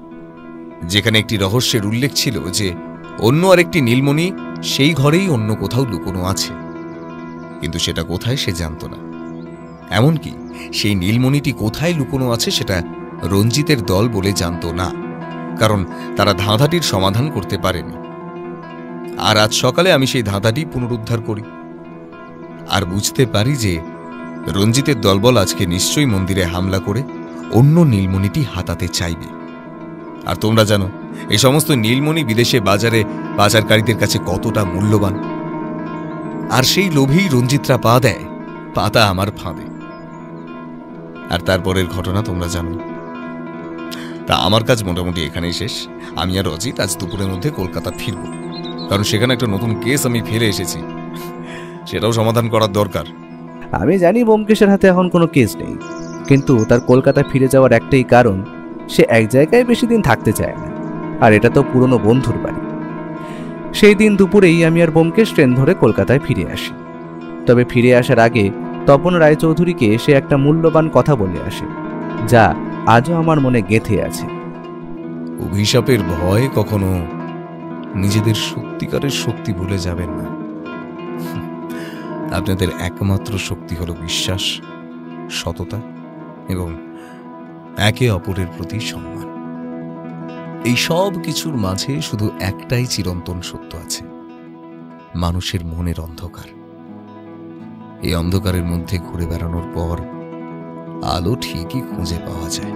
যেখানে একটি রহস্যের উল্লেখ ছিল যে অন্য আরেকটি নীলমণি সেই ঘরেই অন্য কোথাও লুকোনো আছে, কিন্তু সেটা কোথায় সে জানত না। এমনকি সেই নীলমণিটি কোথায় লুকোনো আছে সেটা রঞ্জিতের দল বলে জানত না, কারণ তারা ধাঁধাটির সমাধান করতে পারেনি। আর আজ সকালে আমি সেই ধাঁধাটি পুনরুদ্ধার করি, আর বুঝতে পারি যে রঞ্জিতের দলবল আজকে নিশ্চয়ই মন্দিরে হামলা করে অন্য নীলমণিটি হাতাতে চাইবে। আর তোমরা জানো এই সমস্ত নীলমণি বিদেশে বাজারে পাচারকারীদের কাছে কতটা মূল্যবান। আর সেই লোভেই রঞ্জিতরা পা দেয় পাতা আমার ফাঁদে। আর তারপরের ঘটনা তোমরা জানো। তা আমার কাজ মোটামুটি এখানেই শেষ। আমি আর অজিত আজ দুপুরের মধ্যে কলকাতা ফিরব, কারণ সেখানে একটা নতুন কেস আমি ফেলে এসেছি, সেটাও সমাধান করার দরকার। আমি জানি ব্যোমকেশের হাতে এখন কোনো কেস নেই, কিন্তু তার কলকাতা ফিরে যাওয়ার একটাই কারণ, সে এক জায়গায় বেশি দিন থাকতে চায় না, আর এটা তো পুরনো বন্ধুর বাড়ি। সেই দিন দুপুরেই আমি আর ব্যোমকেশ ট্রেন ধরে কলকাতায় ফিরে আসি। তবে ফিরে আসার আগে তপন রায়চৌধুরীকে সে একটা মূল্যবান কথা বলে আসে, যা আজও আমার মনে গেঁথে আছে। অভিশাপের ভয় কখনো নিজেদের সত্যিকারের শক্তি ভুলে যাবেন না। আপনাদের একমাত্র শক্তি হলো বিশ্বাস, সততা এবং একে অপরের প্রতি সম্মান। এই সব কিছুর মাঝে শুধু একটাই চিরন্তন সত্য আছে, মানুষের মনের অন্ধকার। এই অন্ধকারের মধ্যে ঘুরে বেড়ানোর পর আলো ঠিকই খুঁজে পাওয়া যায়।